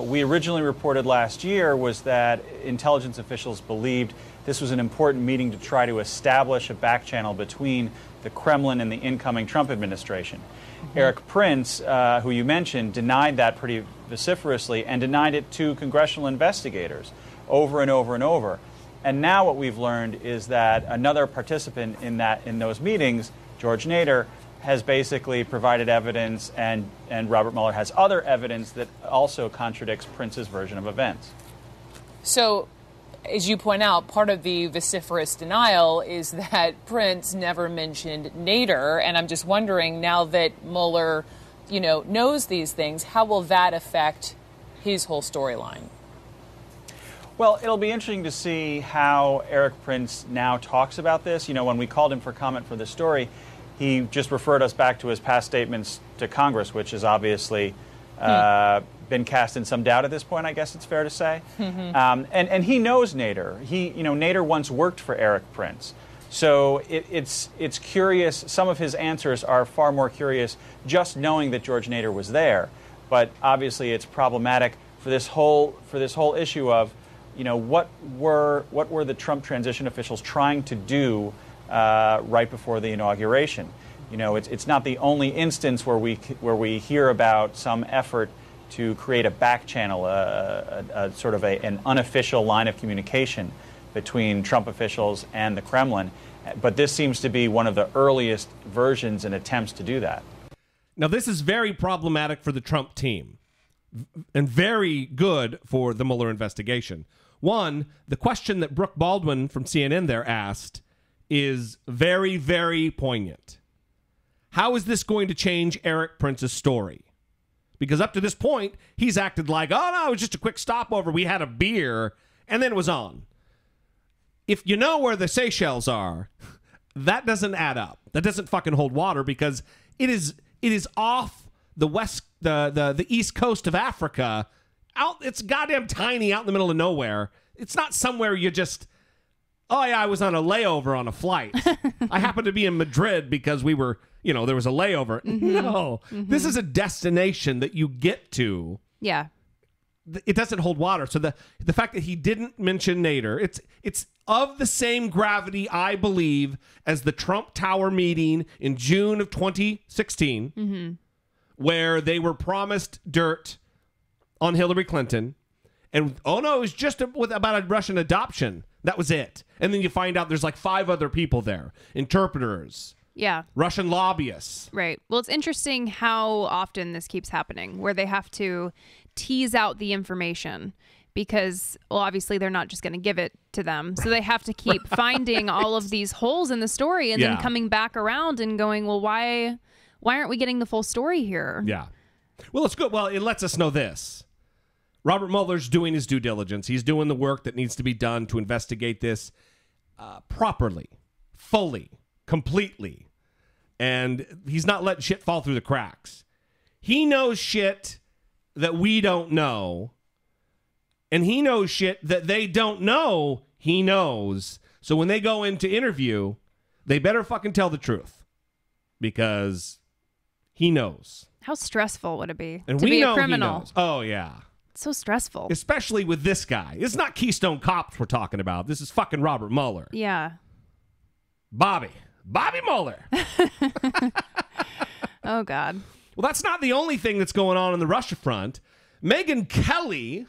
we originally reported last year was that intelligence officials believed this was an important meeting to try to establish a back channel between the Kremlin and the incoming Trump administration. Eric Prince, who you mentioned, denied that pretty vociferously and denied it to congressional investigators over and over and over. And now what we've learned is that another participant in those meetings, George Nader, has basically provided evidence, and Robert Mueller has other evidence that also contradicts Prince's version of events. So, as you point out, part of the vociferous denial is that Prince never mentioned Nader, and I'm just wondering, now that Mueller, knows these things, how will that affect his whole storyline? Well, it'll be interesting to see how Eric Prince now talks about this. When we called him for comment for the story, he just referred us back to his past statements to Congress, which has obviously been cast in some doubt at this point, I guess it's fair to say. And he knows Nader. Nader once worked for Eric Prince. So it's curious. Some of his answers are far more curious just knowing that George Nader was there. But obviously it's problematic for this whole issue of, what were the Trump transition officials trying to do right before the inauguration? It's not the only instance where we hear about some effort to create a back channel, a sort of an unofficial line of communication between Trump officials and the Kremlin. But this seems to be one of the earliest versions and attempts to do that. Now, this is very problematic for the Trump team and very good for the Mueller investigation. One, the question that Brooke Baldwin from CNN there asked is very, very poignant. How is this going to change Eric Prince's story? Because up to this point, he's acted like, oh, no, it was just a quick stopover. We had a beer, and then it was on. If you know where the Seychelles are, that doesn't add up. That doesn't fucking hold water because it is off the the east coast of Africa. It's goddamn tiny out in the middle of nowhere. It's not somewhere you just, oh, yeah, I was on a layover on a flight. I happened to be in Madrid because we were, there was a layover. No, this is a destination that you get to. Yeah. It doesn't hold water. So the fact that he didn't mention Nader, it's of the same gravity, I believe, as the Trump Tower meeting in June of 2016, where they were promised dirt on Hillary Clinton. And, oh, no, it was just about a Russian adoption. That was it. And then you find out there's like 5 other people there, interpreters. Yeah. Russian lobbyists. Right. Well, it's interesting how often this keeps happening, where they have to tease out the information because, well, obviously they're not just going to give it to them. So they have to keep finding all of these holes in the story and then coming back around and going, well, why aren't we getting the full story here? Yeah. Well, it's good. Well, it lets us know this. Robert Mueller's doing his due diligence. He's doing the work that needs to be done to investigate this properly, fully, completely. And he's not letting shit fall through the cracks. He knows shit that we don't know. And he knows shit that they don't know he knows. So when they go in to interview, they better fucking tell the truth. Because he knows. How stressful would it be and to we be know a criminal? He knows. Oh, yeah. It's so stressful. Especially with this guy. It's not Keystone Cops we're talking about. This is fucking Robert Mueller. Yeah. Bobby Mueller. Oh, God. Well, that's not the only thing that's going on the Russia front. Megyn Kelly,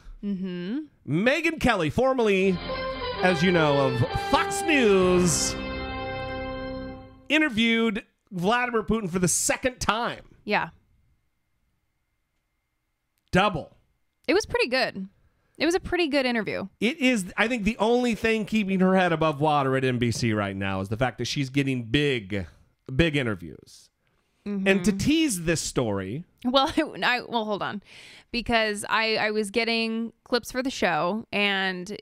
formerly, as you know, of Fox News, interviewed Vladimir Putin for the second time. Yeah. Double. It was pretty good. It was a pretty good interview. It is, I think, the only thing keeping her head above water at NBC right now is the fact that she's getting big interviews. And to tease this story... Well, hold on. Because I was getting clips for the show, and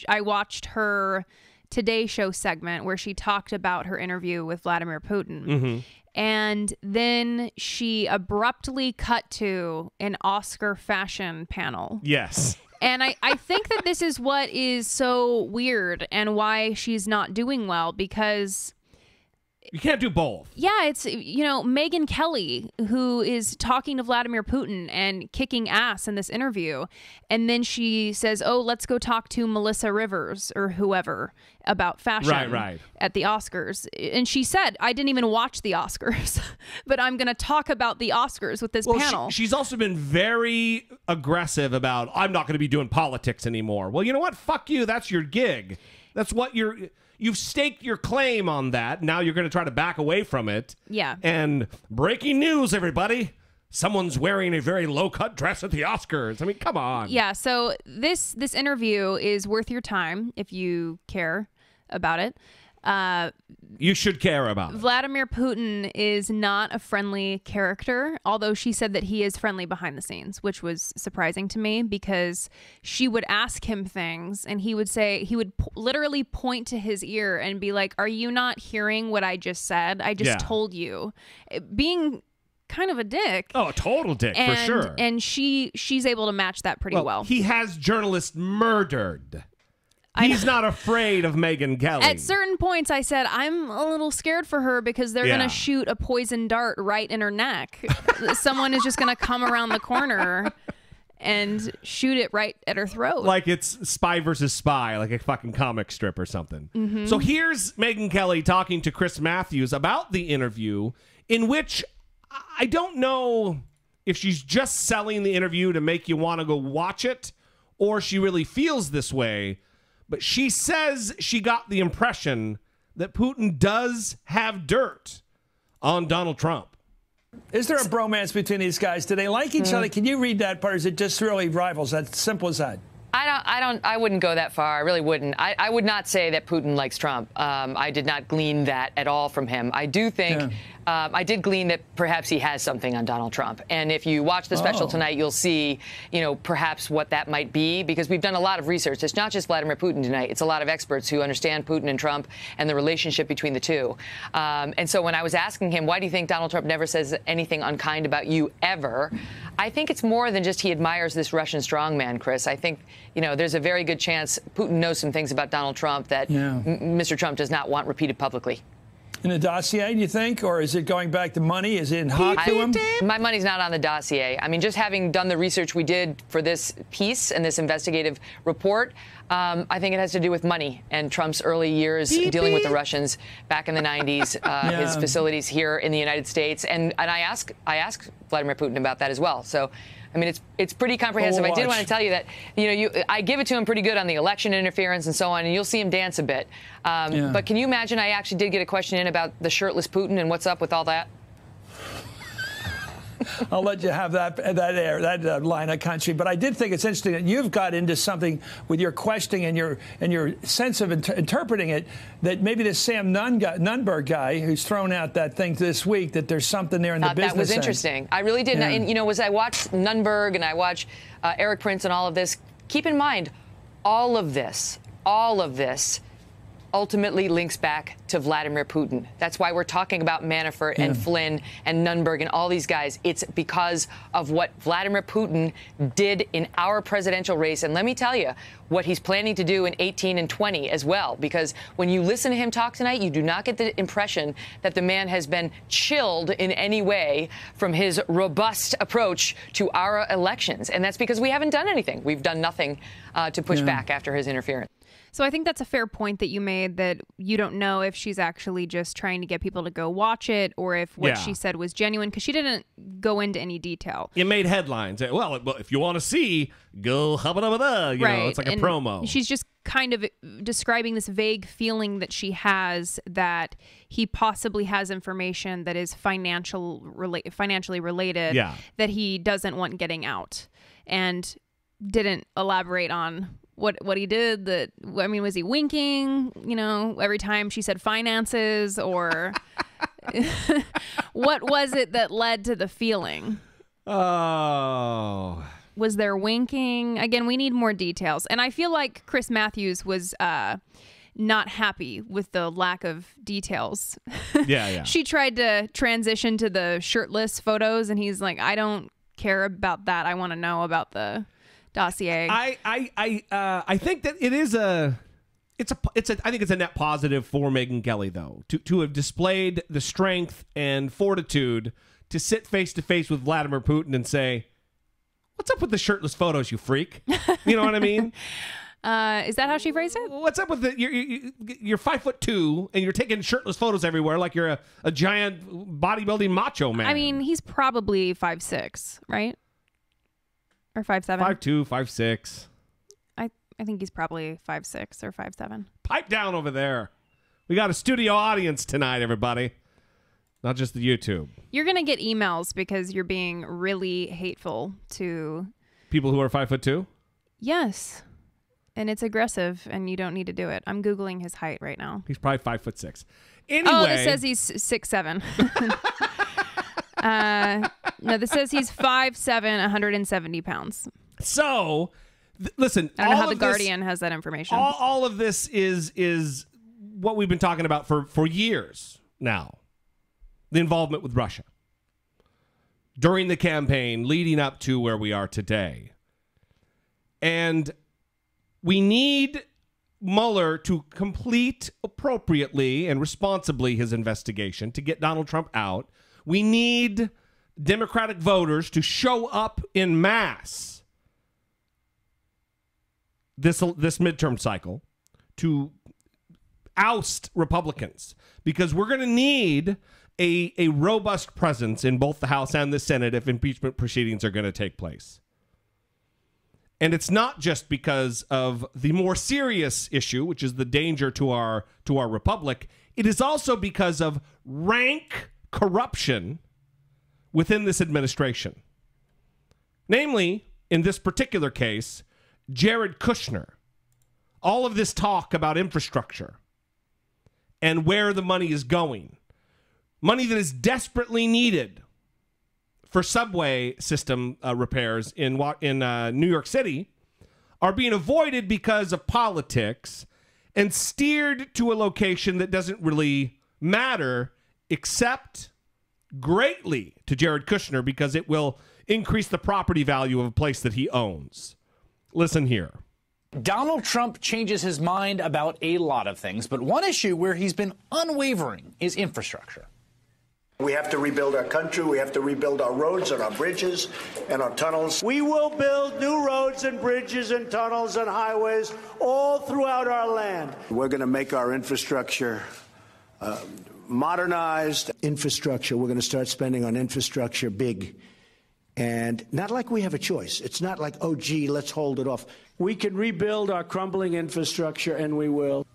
I watched her Today Show segment where she talked about her interview with Vladimir Putin. And then she abruptly cut to an Oscar fashion panel. Yes. And I think that this is what is so weird and why she's not doing well, because... You can't do both. Yeah, it's, Megyn Kelly, who is talking to Vladimir Putin and kicking ass in this interview. And then she says, oh, let's go talk to Melissa Rivers or whoever about fashion right. at the Oscars. And she said, I didn't even watch the Oscars, but I'm going to talk about the Oscars with this panel. She's also been very aggressive about, I'm not going to be doing politics anymore. Well, you know what? Fuck you. That's your gig. That's what you've staked your claim on that. Now you're going to try to back away from it. Yeah. And breaking news, everybody. Someone's wearing a very low-cut dress at the Oscars. I mean, come on. Yeah, so this interview is worth your time if you care about it. You should care about it. Vladimir Putin is not a friendly character, although she said that he is friendly behind the scenes, which was surprising to me because she would ask him things and he would say, literally point to his ear and be like, "Are you not hearing what I just said? I just told you." Being kind of a dick. Oh, a total dick, for sure. And she's able to match that pretty well. He has journalists murdered. He's not afraid of Megyn Kelly. At certain points, I said, I'm a little scared for her because they're going to shoot a poison dart right in her neck. Someone is just going to come around the corner and shoot it right at her throat. Like it's Spy versus Spy, like a fucking comic strip or something. Mm-hmm. So here's Megyn Kelly talking to Chris Matthews about the interview, in which I don't know if she's just selling the interview to make you want to go watch it, or she really feels this way. But she says she got the impression that Putin does have dirt on Donald Trump. Is there a bromance between these guys? Do they like each other? Can you read that part? Or is it just really rivals? That's simple as that. I wouldn't go that far. I really wouldn't. I would not say that Putin likes Trump. I did not glean that at all from him. I do think I did glean that perhaps he has something on Donald Trump. And if you watch the special tonight, you'll see, perhaps what that might be, because we've done a lot of research. It's not just Vladimir Putin tonight. It's a lot of experts who understand Putin and Trump and the relationship between the two. And so when I was asking him, why do you think Donald Trump never says anything unkind about you ever? I think it's more than just he admires this Russian strongman, Chris. I think, there's a very good chance Putin knows some things about Donald Trump that Mr. Trump does not want repeated publicly. In a dossier, do you think? Or is it going back to money? Is it hot to him? My money's not on the dossier. I mean, just having done the research we did for this piece and this investigative report, I think it has to do with money and Trump's early years dealing with the Russians back in the 90s, his facilities here in the United States. And I asked Vladimir Putin about that as well. So, I mean, it's pretty comprehensive. I did want to tell you that, I give it to him pretty good on the election interference and so on, and you'll see him dance a bit. But can you imagine, I actually did get a question in about the shirtless Putin and what's up with all that? I'll let you have that line of country. But I did think it's interesting that you've got into something with your questioning and your sense of interpreting it, that maybe this Sam Nunberg guy who's thrown out that thing this week, that there's something there in the business. That was interesting. I really did. And, as I watched Nunberg and I watch Eric Prince and all of this, keep in mind, all of this ultimately links back to Vladimir Putin. That's why we're talking about Manafort and Flynn and Nunberg and all these guys. It's because of what Vladimir Putin did in our presidential race. And let me tell you what he's planning to do in 18 and 20 as well. Because when you listen to him talk tonight, you do not get the impression that the man has been chilled in any way from his robust approach to our elections. And that's because we haven't done anything. We've done nothing to push back after his interference. So I think that's a fair point that you made, that you don't know if she's actually just trying to get people to go watch it or if what she said was genuine, because she didn't go into any detail. It made headlines. Well, if you want to see, go hubba-dubba-da. You know, it's like a promo. She's just kind of describing this vague feeling that she has that he possibly has information that is financially related that he doesn't want getting out, and didn't elaborate on what he did. Was he winking, every time she said finances, or what was it that led to the feeling? Oh. Was there winking? Again, we need more details. And I feel like Chris Matthews was not happy with the lack of details. Yeah. She tried to transition to the shirtless photos, and he's like, I don't care about that. I want to know about the dossier. I think that it is I think it's a net positive for Megyn Kelly, though, to have displayed the strength and fortitude to sit face to face with Vladimir Putin and say, "What's up with the shirtless photos, you freak?" You know what I mean? Is that how she phrased it? What's up with you're 5'2" and you're taking shirtless photos everywhere like you're a giant bodybuilding macho man? I mean, he's probably 5'6", right? Or 5'7"? 5'2", 5'6". I think he's probably 5'6" or 5'7". Pipe down over there. We got a studio audience tonight, everybody. Not just the YouTube. You're going to get emails because you're being really hateful to people who are 5'2"? Yes. And it's aggressive, and you don't need to do it. I'm Googling his height right now. He's probably 5'6". Anyway. Oh, this says he's 6'7". No, this says he's 5'7", 170 pounds. So, listen. I don't know how The Guardian has that information. All of this is what we've been talking about for years now. The involvement with Russia. During the campaign, leading up to where we are today. And we need Mueller to complete appropriately and responsibly his investigation to get Donald Trump out. We need Democratic voters to show up in mass this midterm cycle to oust Republicans, because we're going to need a robust presence in both the House and the Senate if impeachment proceedings are going to take place. And it's not just because of the more serious issue, which is the danger to our republic. It is also because of rank corruption within this administration. Namely, in this particular case, Jared Kushner. All of this talk about infrastructure and where the money is going. Money that is desperately needed for subway system repairs in New York City are being avoided because of politics and steered to a location that doesn't really matter, except greatly to Jared Kushner, because it will increase the property value of a place that he owns. Listen here. Donald Trump changes his mind about a lot of things, but one issue where he's been unwavering is infrastructure. We have to rebuild our country. We have to rebuild our roads and our bridges and our tunnels. We will build new roads and bridges and tunnels and highways all throughout our land. We're going to make our infrastructure modernized. Infrastructure, we're going to start spending on infrastructure big. And not like we have a choice. It's not like, oh, gee, let's hold it off. We can rebuild our crumbling infrastructure, and we will.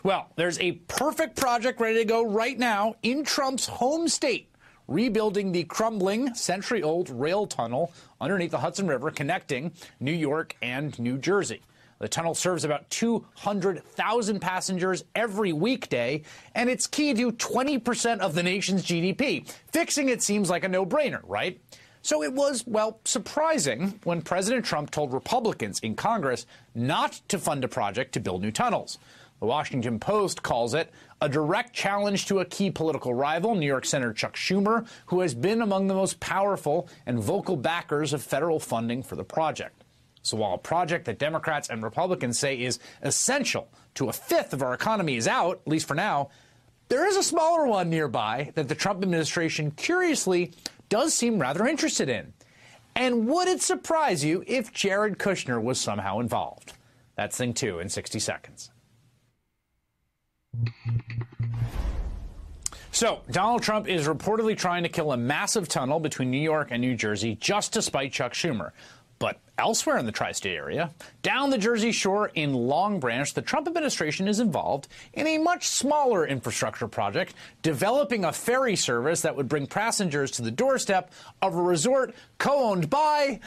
Well, there's a perfect project ready to go right now in Trump's home state, rebuilding the crumbling, century-old rail tunnel underneath the Hudson River connecting New York and New Jersey. The tunnel serves about 200,000 passengers every weekday, and it's key to 20% of the nation's GDP. Fixing it seems like a no-brainer, right? So it was, well, surprising when President Trump told Republicans in Congress not to fund a project to build new tunnels. The Washington Post calls it a direct challenge to a key political rival, New York Senator Chuck Schumer, who has been among the most powerful and vocal backers of federal funding for the project. So while a project that Democrats and Republicans say is essential to a fifth of our economy is out, at least for now, there is a smaller one nearby that the Trump administration, curiously, does seem rather interested in. And would it surprise you if Jared Kushner was somehow involved? That's Thing 2 in 60 seconds. So, Donald Trump is reportedly trying to kill a massive tunnel between New York and New Jersey just to spite Chuck Schumer. But elsewhere in the tri-state area, down the Jersey Shore in Long Branch, the Trump administration is involved in a much smaller infrastructure project, developing a ferry service that would bring passengers to the doorstep of a resort co-owned by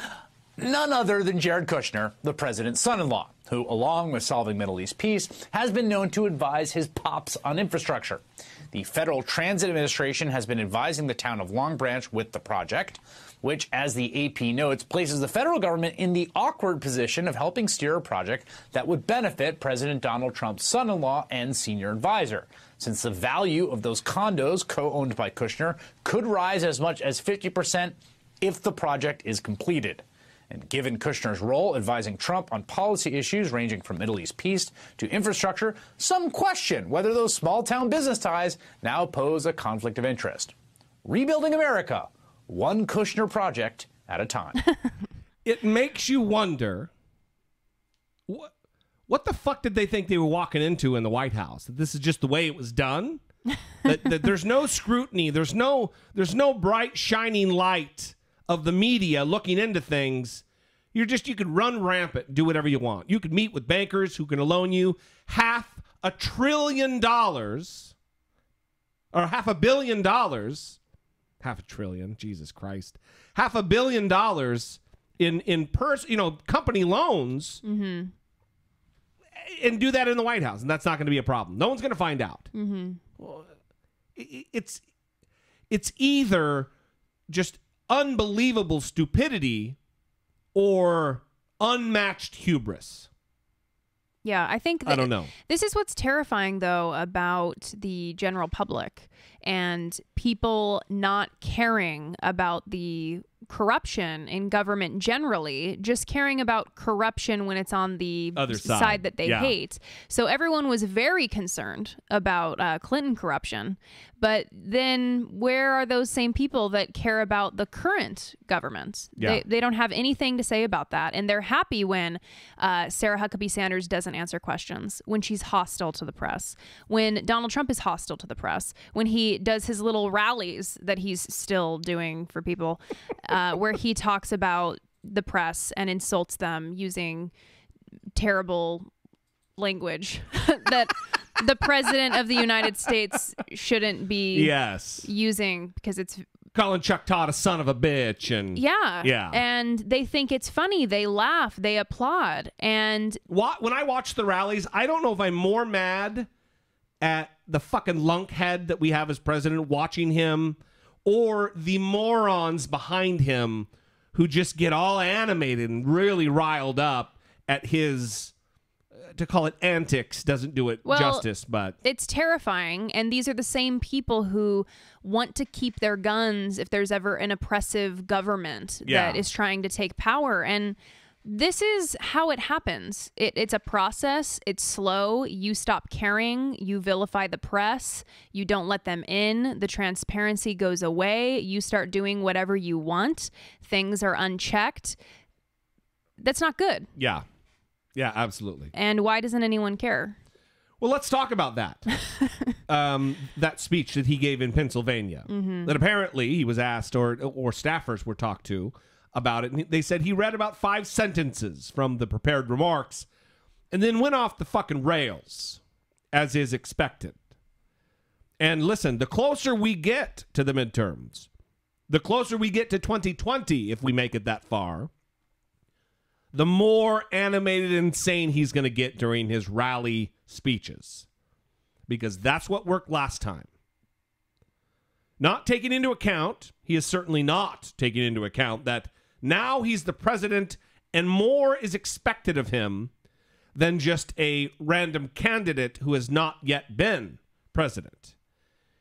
none other than Jared Kushner, the president's son-in-law, who, along with solving Middle East peace, has been known to advise his pops on infrastructure. The Federal Transit Administration has been advising the town of Long Branch with the project, which, as the AP notes, places the federal government in the awkward position of helping steer a project that would benefit President Donald Trump's son-in-law and senior advisor, since the value of those condos co-owned by Kushner could rise as much as 50% if the project is completed. And given Kushner's role advising Trump on policy issues ranging from Middle East peace to infrastructure, some question whether those small-town business ties now pose a conflict of interest. Rebuilding America, one Kushner project at a time. It makes you wonder, what the fuck did they think they were walking into in the White House? That this is just the way it was done? that there's no scrutiny, there's no bright shining light of the media looking into things. You could run rampant, do whatever you want. You could meet with bankers who can loan you $500 billion, or $500 million. $500 billion, Jesus Christ. $500 million in company loans. Mm-hmm. and do that in the White House, and that's not going to be a problem. No one's going to find out. Mm-hmm. Well, it's either just unbelievable stupidity or unmatched hubris. Yeah, I think I don't know. This is what's terrifying, though, about the general public and people not caring about the corruption in government generally, just caring about corruption when it's on the other side that they Yeah. hate. So everyone was very concerned about Clinton corruption. But then where are those same people that care about the current government? Yeah. They don't have anything to say about that. And they're happy when Sarah Huckabee Sanders doesn't answer questions, when she's hostile to the press, when Donald Trump is hostile to the press, when he does his little rallies that he's still doing for people, where he talks about the press and insults them using terrible language that the president of the United States shouldn't be using because it's calling Chuck Todd a son of a bitch. And yeah. And they think it's funny. They laugh. They applaud. And when I watch the rallies, I don't know if I'm more mad at the fucking lunkhead that we have as president watching him or the morons behind him who just get all animated and really riled up at his, to call it antics doesn't do it justice, but it's terrifying. And these are the same people who want to keep their guns if there's ever an oppressive government that is trying to take power. And this is how it happens. It's a process. It's slow. You stop caring. You vilify the press. You don't let them in. The transparency goes away. You start doing whatever you want. Things are unchecked. That's not good. Yeah. Yeah, absolutely. And why doesn't anyone care? Well, let's talk about that. That speech that he gave in Pennsylvania. Mm-hmm. That apparently he was asked, or staffers were talked to about it. And they said he read about 5 sentences from the prepared remarks and then went off the fucking rails, as is expected. And listen, the closer we get to the midterms, the closer we get to 2020, if we make it that far, the more animated and insane he's going to get during his rally speeches. Because that's what worked last time. Not taking into account, he is certainly not taking into account that now he's the president and more is expected of him than just a random candidate who has not yet been president.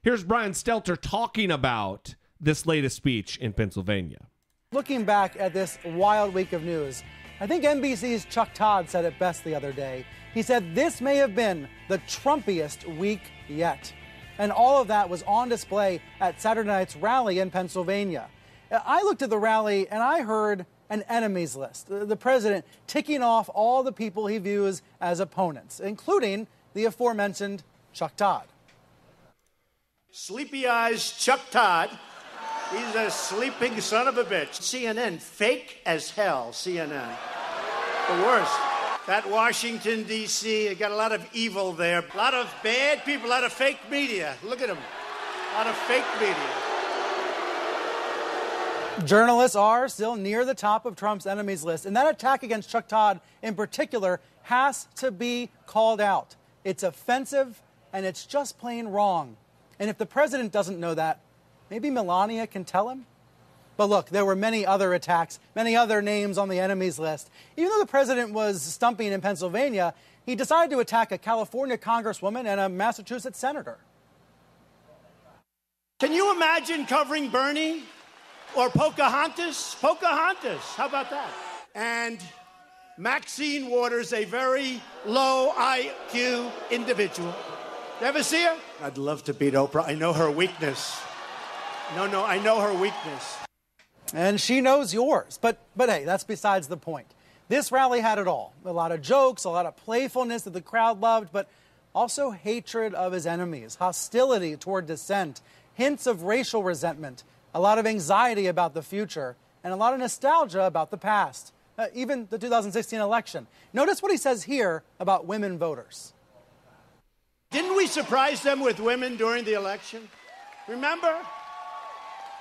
Here's Brian Stelter talking about this latest speech in Pennsylvania. Looking back at this wild week of news, I think NBC's Chuck Todd said it best the other day. He said this may have been the Trumpiest week yet. And all of that was on display at Saturday night's rally in Pennsylvania. I looked at the rally and I heard an enemies list. The president ticking off all the people he views as opponents, including the aforementioned Chuck Todd. Sleepy eyes Chuck Todd. He's a sleeping son of a bitch. CNN, fake as hell, CNN. The worst. That Washington, D.C., got a lot of evil there. A lot of bad people, a lot of fake media. Look at them. A lot of fake media. Journalists are still near the top of Trump's enemies list, and that attack against Chuck Todd in particular has to be called out. It's offensive, and it's just plain wrong. And if the president doesn't know that, maybe Melania can tell him? But look, there were many other attacks, many other names on the enemies list. Even though the president was stumping in Pennsylvania, he decided to attack a California congresswoman and a Massachusetts senator. Can you imagine covering Bernie or Pocahontas? Pocahontas, how about that? And Maxine Waters, a very low IQ individual. You ever see her? I'd love to beat Oprah. I know her weakness. No, I know her weakness. And she knows yours. But hey, that's besides the point. This rally had it all. A lot of jokes, a lot of playfulness that the crowd loved, but also hatred of his enemies, hostility toward dissent, hints of racial resentment, a lot of anxiety about the future, and a lot of nostalgia about the past, even the 2016 election. Notice what he says here about women voters. Didn't we surprise them with women during the election? Remember?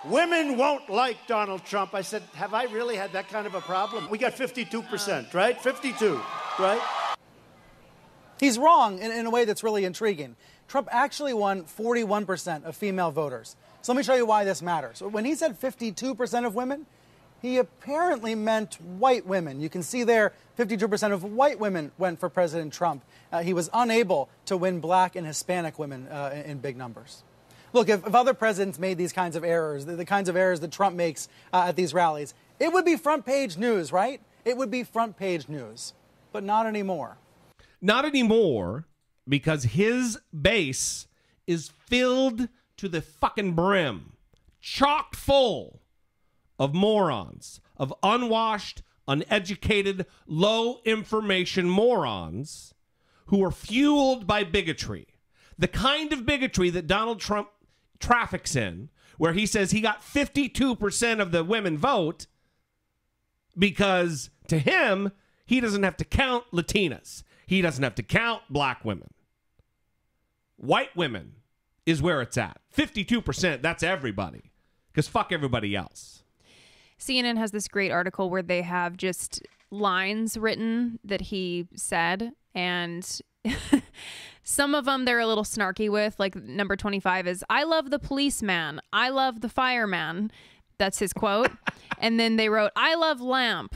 Women won't like Donald Trump. I said, have I really had that kind of a problem? We got 52%, right? 52, right? He's wrong in a way that's really intriguing. Trump actually won 41% of female voters. So let me show you why this matters. When he said 52% of women, he apparently meant white women. You can see there 52% of white women went for President Trump. He was unable to win black and Hispanic women in big numbers. Look, if other presidents made these kinds of errors, the kinds of errors that Trump makes at these rallies, it would be front page news, right? It would be front page news, but not anymore. Not anymore, because his base is filled to the fucking brim, chock full of morons, of unwashed, uneducated, low information morons who are fueled by bigotry. The kind of bigotry that Donald Trump traffics in, where he says he got 52% of the women vote because to him, he doesn't have to count Latinas. He doesn't have to count black women. White women is where it's at. 52%, that's everybody. Because fuck everybody else. CNN has this great article where they have just lines written that he said, and some of them they're a little snarky with, like number 25 is, "I love the policeman. I love the fireman." That's his quote. And then they wrote, "I love lamp."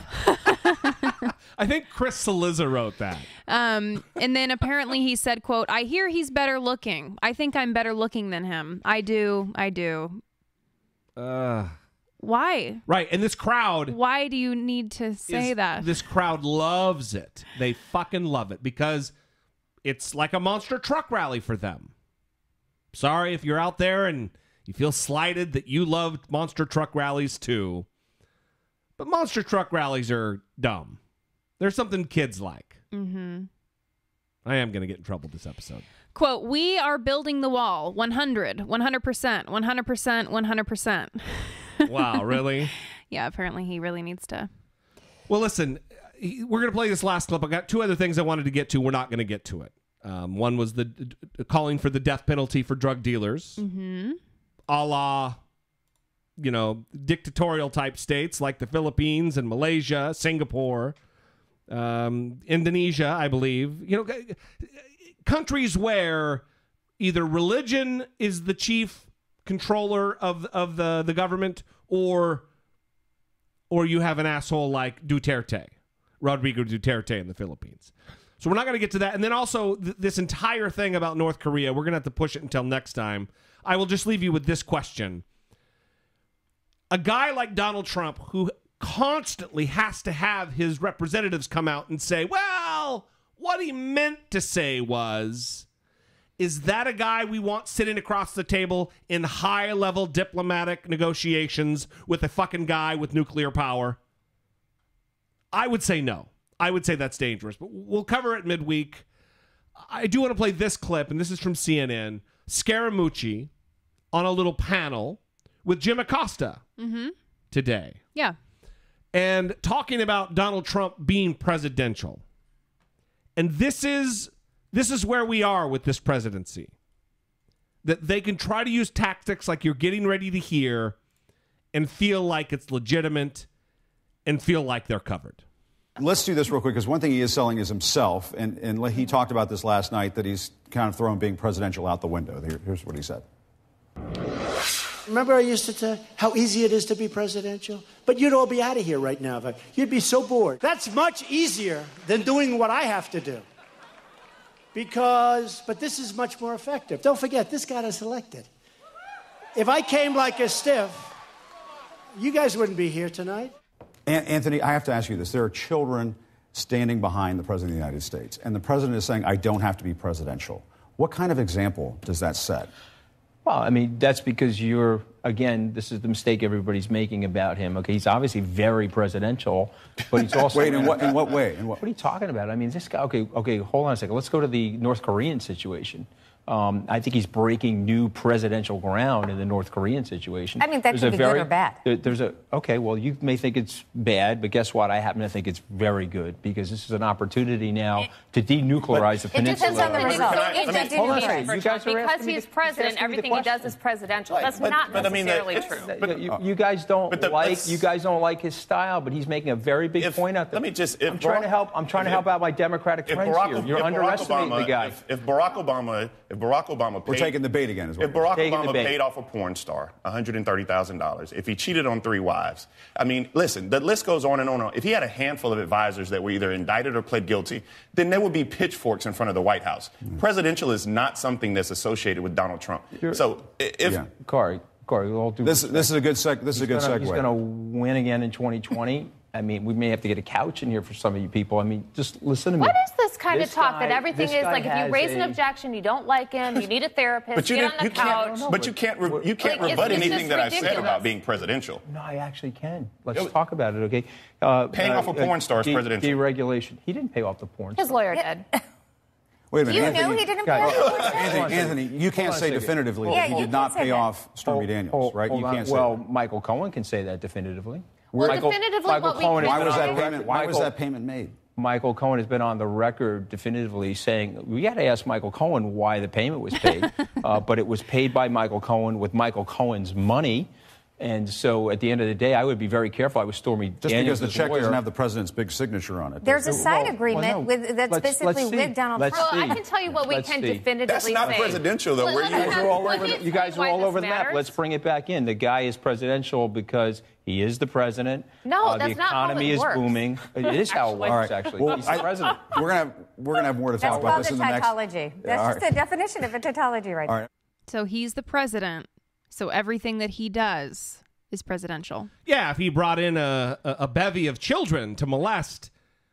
I think Chris Cillizza wrote that. And then apparently he said, quote, "I hear he's better looking. I think I'm better looking than him. I do. Why? Right, and this crowd... Why do you need to say that? This crowd loves it. They fucking love it because it's like a monster truck rally for them. Sorry if you're out there and you feel slighted that you love monster truck rallies too. But monster truck rallies are dumb. They're something kids like. Mm-hmm. I am going to get in trouble this episode. Quote, "We are building the wall. 100%, 100%, 100%." Wow, really? Yeah, apparently he really needs to. Well, listen, we're going to play this last clip. I got two other things I wanted to get to. We're not going to get to it. One was the calling for the death penalty for drug dealers. Mm-hmm. A la, dictatorial type states like the Philippines and Malaysia, Singapore, Indonesia, I believe. Countries where either religion is the chief controller of the government, or you have an asshole like Rodrigo Duterte in the Philippines. So we're not going to get to that. And then also this entire thing about North Korea, we're going to have to push it until next time. I will just leave you with this question. A guy like Donald Trump, who constantly has to have his representatives come out and say, well, what he meant to say was, is that a guy we want sitting across the table in high-level diplomatic negotiations with a fucking guy with nuclear power? I would say no. I would say that's dangerous, but we'll cover it midweek. I do want to play this clip, and this is from CNN. Scaramucci on a little panel with Jim Acosta today. Yeah. And talking about Donald Trump being presidential. And this is where we are with this presidency. That they can try to use tactics like you're getting ready to hear and feel like it's legitimate and feel like they're covered. Let's do this real quick, because one thing he is selling is himself. And he talked about this last night, that he's kind of throwing being presidential out the window. Here's what he said. Remember I used to tell you how easy it is to be presidential? But you'd all be out of here right now. You'd be so bored. That's much easier than doing what I have to do. But this is much more effective. Don't forget, this got us elected. If I came like a stiff, you guys wouldn't be here tonight. Anthony, I have to ask you this. There are children standing behind the President of the United States, and the President is saying, I don't have to be presidential. What kind of example does that set? Well, I mean, that's because this is the mistake everybody's making about him. Okay, he's obviously very presidential, but he's also... Wait, in what way? What are you talking about? I mean, this guy... Okay, hold on a second. Let's go to the North Korean situation. I think he's breaking new presidential ground in the North Korean situation. I mean, that could be good or bad. Okay, well, you may think it's bad, but guess what? I happen to think it's very good because this is an opportunity now to denuclearize the peninsula. It depends on the result. Hold on a second. You guys are because he's president, everything he does is presidential. That's not necessarily true. You guys don't like his style, but he's making a very big point out there. I'm trying to help out my Democratic friends here. You're underestimating the guy. If Barack Obama We're taking the bait again. If Barack Obama paid off a porn star $130,000, if he cheated on 3 wives, I mean, listen, the list goes on and on. If he had a handful of advisors that were either indicted or pled guilty, then there would be pitchforks in front of the White House. Presidential is not something that's associated with Donald Trump. Corey, we'll do this is a good segue. He's going to win again in 2020. I mean, we may have to get a couch in here for some of you people. I mean, just listen to me. What is this kind of talk that everything is like if you raise an objection, you don't like him, you need a therapist, get on the couch. But you can't rebut anything that I said about being presidential. No, I actually can. Let's talk about it, okay? Paying off a porn star is presidential. Deregulation. He didn't pay off the porn star. His lawyer did. Wait a minute, You knew he didn't pay off the porn star? Anthony, you can't say definitively that he did not pay off Stormy Daniels, right? You can't say well, Michael Cohen can say that definitively. Definitively, why was that payment made? Michael Cohen has been on the record definitively saying we got to ask Michael Cohen why the payment was paid, but it was paid by Michael Cohen with Michael Cohen's money. And so at the end of the day, I would be very careful. I was Stormy Daniels' lawyer. Just because the check doesn't have the president's big signature on it. There's a side agreement that's basically with Donald Trump. Well, I can tell you what we can definitively That's not say. presidential, though. You guys are all over the map. Let's bring it back in. The guy is presidential because he is the president. No, that's not how it The economy is works. booming. It is how it works, actually. Well, He's the president. We're gonna have more to talk about this in the next. That's called a tautology. That's just a definition of a tautology right there. So he's the president. So everything that he does is presidential. Yeah, if he brought in a bevy of children to molest,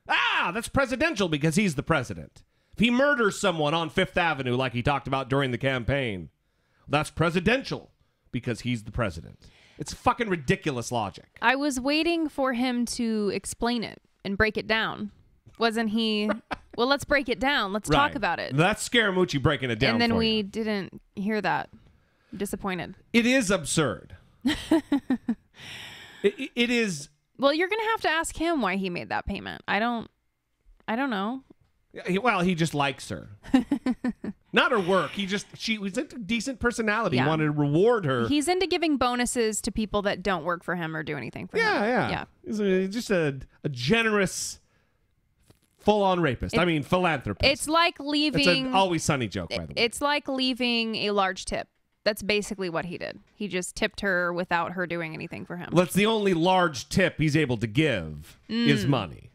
that's presidential because he's the president. If he murders someone on Fifth Avenue like he talked about during the campaign, that's presidential because he's the president. It's fucking ridiculous logic. I was waiting for him to explain it and break it down. Wasn't he? Well, let's break it down. Let's talk about it. That's Scaramucci breaking it down. And then for we you. didn't hear that. I'm disappointed. It is absurd. It is. Well, you're gonna have to ask him why he made that payment. I don't know. Well, he just likes her. Not her work. She was a decent personality. Yeah. He wanted to reward her. He's into giving bonuses to people that don't work for him or do anything for him. Yeah. He's just a generous, full-on rapist. Philanthropist. It's like leaving. It's an Always Sunny joke, by the way. It's like leaving a large tip. That's basically what he did. He just tipped her without her doing anything for him. Well, that's the only large tip he's able to give is money.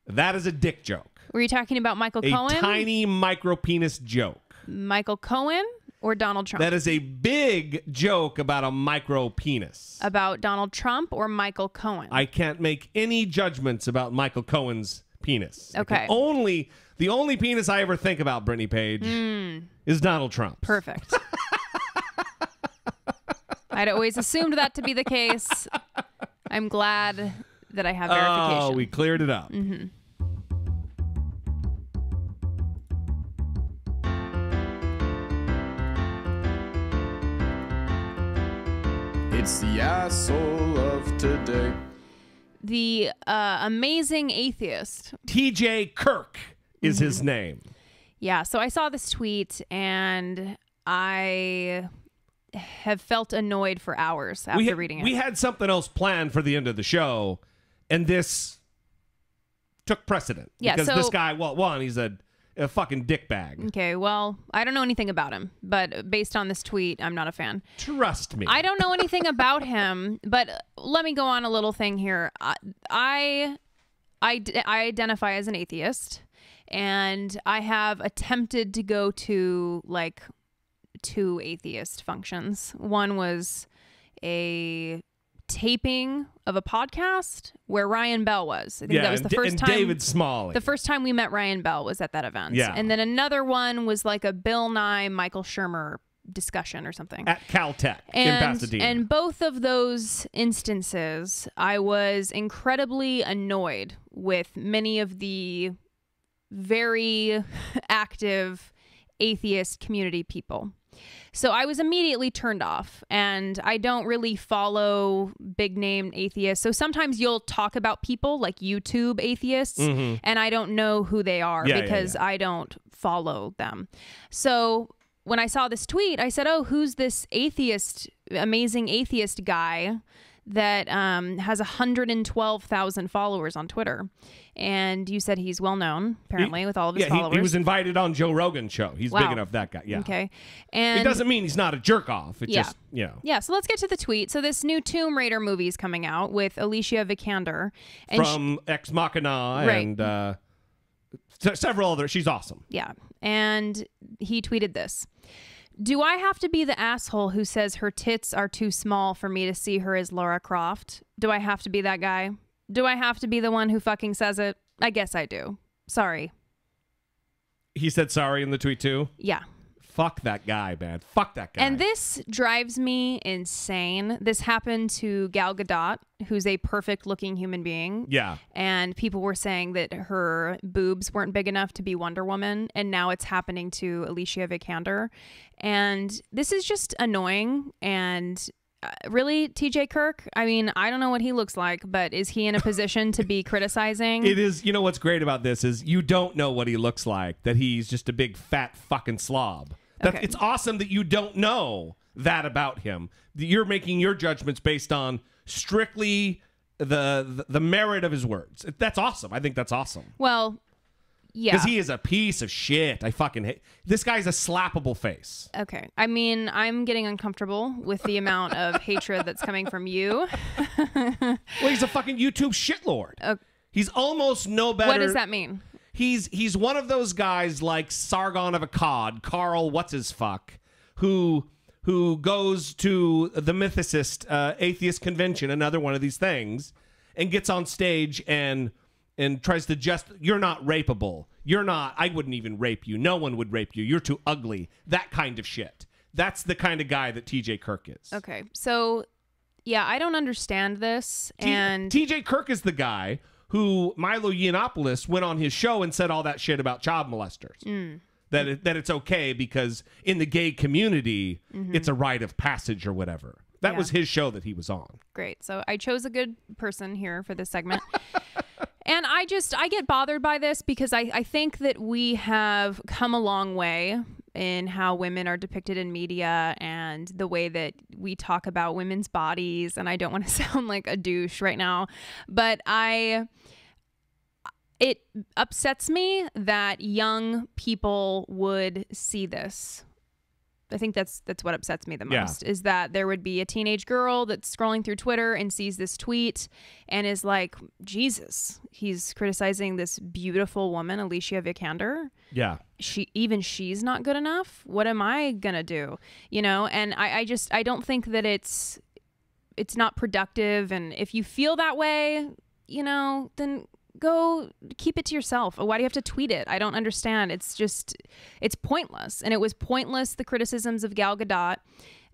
That is a dick joke. Were you talking about Michael Cohen? A tiny micro penis joke. Michael Cohen or Donald Trump? That is a big joke about a micro penis. About Donald Trump or Michael Cohen? I can't make any judgments about Michael Cohen's penis. Okay. The only penis I ever think about, Brittany Page, is Donald Trump. Perfect. I'd always assumed that to be the case. I'm glad that I have verification. Oh, we cleared it up. Mm-hmm. It's the asshole of today. The amazing atheist. TJ Kirk is his name. Yeah, so I saw this tweet and I have felt annoyed for hours after reading it. We had something else planned for the end of the show, and this took precedent. Yeah, because so- this guy, well, one, he's a fucking dickbag. Okay, well, I don't know anything about him, but based on this tweet, I'm not a fan. Trust me. I don't know anything about him, but let me go on a little thing here. I identify as an atheist, and I have attempted to go to, like, 2 atheist functions. One was a taping of a podcast where Ryan Bell was. I think that was the first time. David Smalley. The first time we met Ryan Bell was at that event. Yeah. And then another one was like a Bill Nye, Michael Shermer discussion or something. At Caltech in Pasadena. And both of those instances, I was incredibly annoyed with many of the very active atheist community people. So I was immediately turned off, and I don't really follow big name atheists. So sometimes you'll talk about people like YouTube atheists, and I don't know who they are because I don't follow them. So when I saw this tweet, I said, oh, who's this atheist, amazing atheist guy that has 112,000 followers on Twitter? And you said he's well known, apparently, with all of his followers. He was invited on Joe Rogan's show. He's big enough, that guy. Yeah. Okay. And it doesn't mean he's not a jerk off. It just, you know. Yeah, so let's get to the tweet. So this new Tomb Raider movie is coming out with Alicia Vikander. And from Ex Machina and several other. She's awesome. Yeah. And he tweeted this. Do I have to be the asshole who says her tits are too small for me to see her as Lara Croft? Do I have to be that guy? Do I have to be the one who fucking says it? I guess I do. Sorry. He said sorry in the tweet too? Yeah. Fuck that guy, man. Fuck that guy. And this drives me insane. This happened to Gal Gadot, who's a perfect looking human being. Yeah. And people were saying that her boobs weren't big enough to be Wonder Woman. And now it's happening to Alicia Vikander. And this is just annoying. And really, TJ Kirk? I mean, I don't know what he looks like, but is he in a position to be criticizing? It is. You know what's great about this is you don't know what he looks like, that he's just a big fat fucking slob. Okay. It's awesome that you don't know that about him. You're making your judgments based on strictly the merit of his words. That's awesome. I think that's awesome. Well, yeah. Because he is a piece of shit. I fucking hate. This guy's a slappable face. Okay. I mean, I'm getting uncomfortable with the amount of hatred that's coming from you. Well, he's a fucking YouTube shitlord. He's almost no better. What does that mean? He's one of those guys like Sargon of Akkad, Carl what's-his-fuck, who goes to the Mythicist Atheist Convention, another one of these things, and gets on stage and tries to you're not rapeable. You're not, I wouldn't even rape you. No one would rape you. You're too ugly. That kind of shit. That's the kind of guy that TJ Kirk is. Okay. So, yeah, I don't understand this. And TJ Kirk is the guy who Milo Yiannopoulos went on his show and said all that shit about child molesters. That it's okay because in the gay community, it's a rite of passage or whatever. That was his show that he was on. Great. So I chose a good person here for this segment. And I get bothered by this because I think that we have come a long way in how women are depicted in media and the way that we talk about women's bodies. And I don't want to sound like a douche right now, but it upsets me that young people would see this. I think that's what upsets me the most, is that there would be a teenage girl that's scrolling through Twitter and sees this tweet and is like, Jesus, he's criticizing this beautiful woman, Alicia Vikander. Yeah. She's not good enough. What am I going to do? You know, and I don't think that it's not productive. And if you feel that way, you know, then go keep it to yourself. Why do you have to tweet it? I don't understand. It's pointless. And it was pointless, the criticisms of Gal Gadot.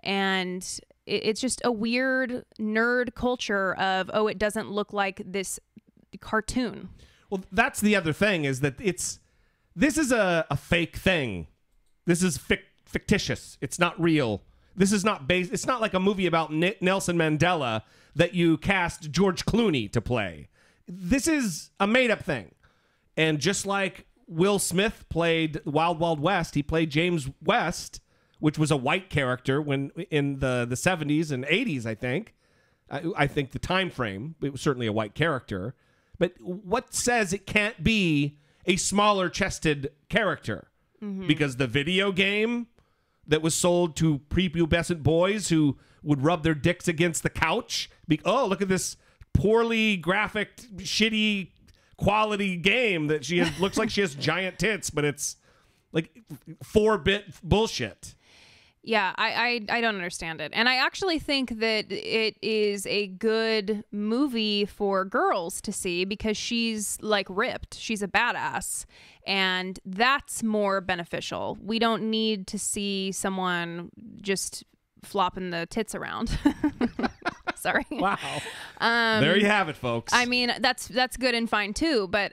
And it's just a weird nerd culture of, oh, it doesn't look like this cartoon. Well, that's the other thing, is that this is a fake thing. This is fictitious. It's not real. This is not based. It's not like a movie about Nelson Mandela that you cast George Clooney to play. This is a made-up thing. And just like Will Smith played Wild Wild West, he played James West, which was a white character when in the 70s and 80s, I think. I think the time frame, it was certainly a white character. But what says it can't be a smaller-chested character? Because the video game that was sold to prepubescent boys who would rub their dicks against the couch. Oh, look at this poorly graphic, shitty quality game that she has, looks like she has giant tits, but it's like 4-bit bullshit. Yeah, I don't understand it. And I actually think that it is a good movie for girls to see because she's like ripped. She's a badass. And that's more beneficial. We don't need to see someone just flopping the tits around. Sorry. Wow. There you have it, folks. I mean, that's good and fine too, but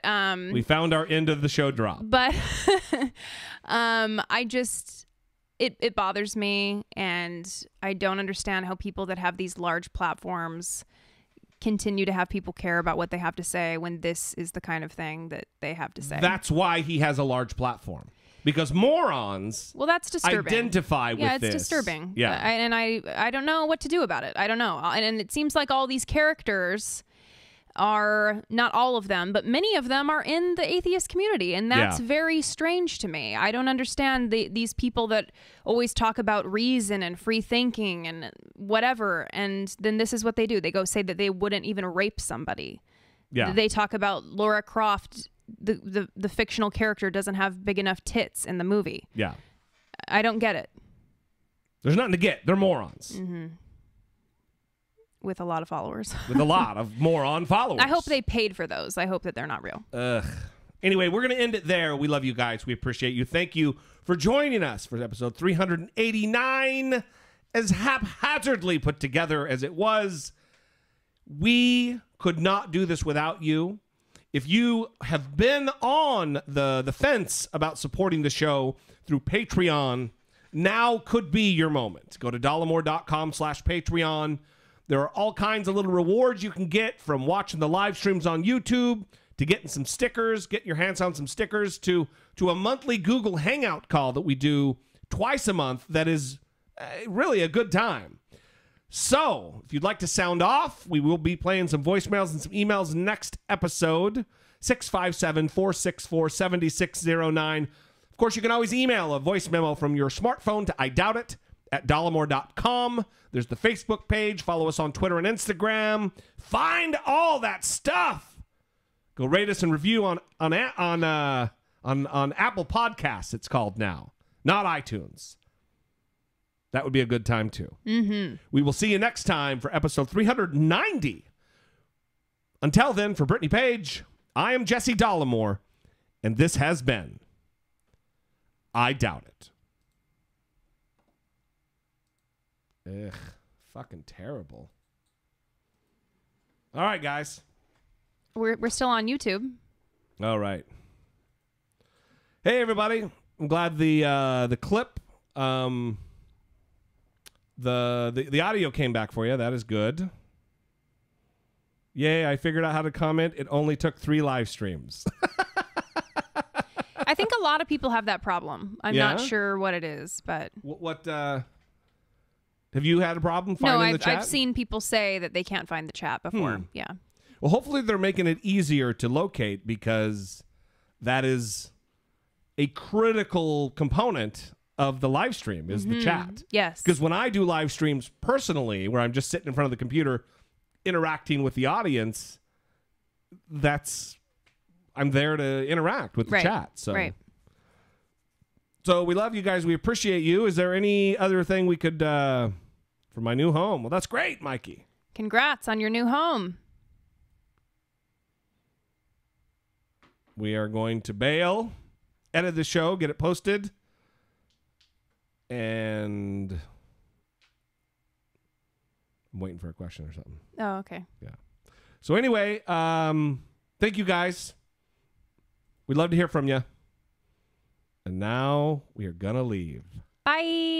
we found our end of the show drop. But I just it bothers me, and I don't understand how people that have these large platforms continue to have people care about what they have to say when this is the kind of thing that they have to say. That's why he has a large platform. Because morons that's disturbing. Identify with this. Yeah, it's disturbing. Yeah. And I don't know what to do about it. I don't know. And it seems like all these characters are, not all of them, but many of them are in the atheist community. And that's very strange to me. I don't understand these people that always talk about reason and free thinking and whatever. And then this is what they do. They go say that they wouldn't even rape somebody. Yeah. They talk about Laura Croft. The fictional character doesn't have big enough tits in the movie. Yeah. I don't get it. There's nothing to get. They're morons. Mm-hmm. With a lot of followers. With a lot of moron followers. I hope they paid for those. I hope that they're not real. Anyway, we're going to end it there. We love you guys. We appreciate you. Thank you for joining us for episode 389. As haphazardly put together as it was, we could not do this without you. If you have been on the fence about supporting the show through Patreon, now could be your moment. Go to dollemore.com/Patreon. There are all kinds of little rewards you can get, from watching the live streams on YouTube to getting some stickers, getting your hands on some stickers, to a monthly Google Hangout call that we do twice a month that is really a good time. So, if you'd like to sound off, we will be playing some voicemails and some emails next episode. 657-464-7609. Of course, you can always email a voice memo from your smartphone to idoubt@dollemore.com. There's the Facebook page. Follow us on Twitter and Instagram. Find all that stuff. Go rate us and review on Apple Podcasts, it's called now, not iTunes. That would be a good time, too. Mm-hmm. We will see you next time for episode 390. Until then, for Brittany Page, I am Jesse Dollemore, and this has been I Doubt It. Ugh, fucking terrible. All right, guys. We're still on YouTube. All right. Hey, everybody. I'm glad the clip... The audio came back for you. That is good. Yay, I figured out how to comment. It only took 3 live streams. I think a lot of people have that problem. I'm not sure what it is, but... What have you had a problem finding the chat? No, I've seen people say that they can't find the chat before. Yeah. Well, hopefully they're making it easier to locate, because that is a critical component of the live stream is the chat. Yes. Because when I do live streams personally, where I'm just sitting in front of the computer interacting with the audience, I'm there to interact with the chat. So. Right. So we love you guys. We appreciate you. Is there any other thing we could, for my new home? Well, that's great, Mikey. Congrats on your new home. We are going to bail, edit the show, get it posted. And I'm waiting for a question or something. Oh, okay. Yeah. So anyway, thank you guys. We'd love to hear from you. And now we are going to leave. Bye.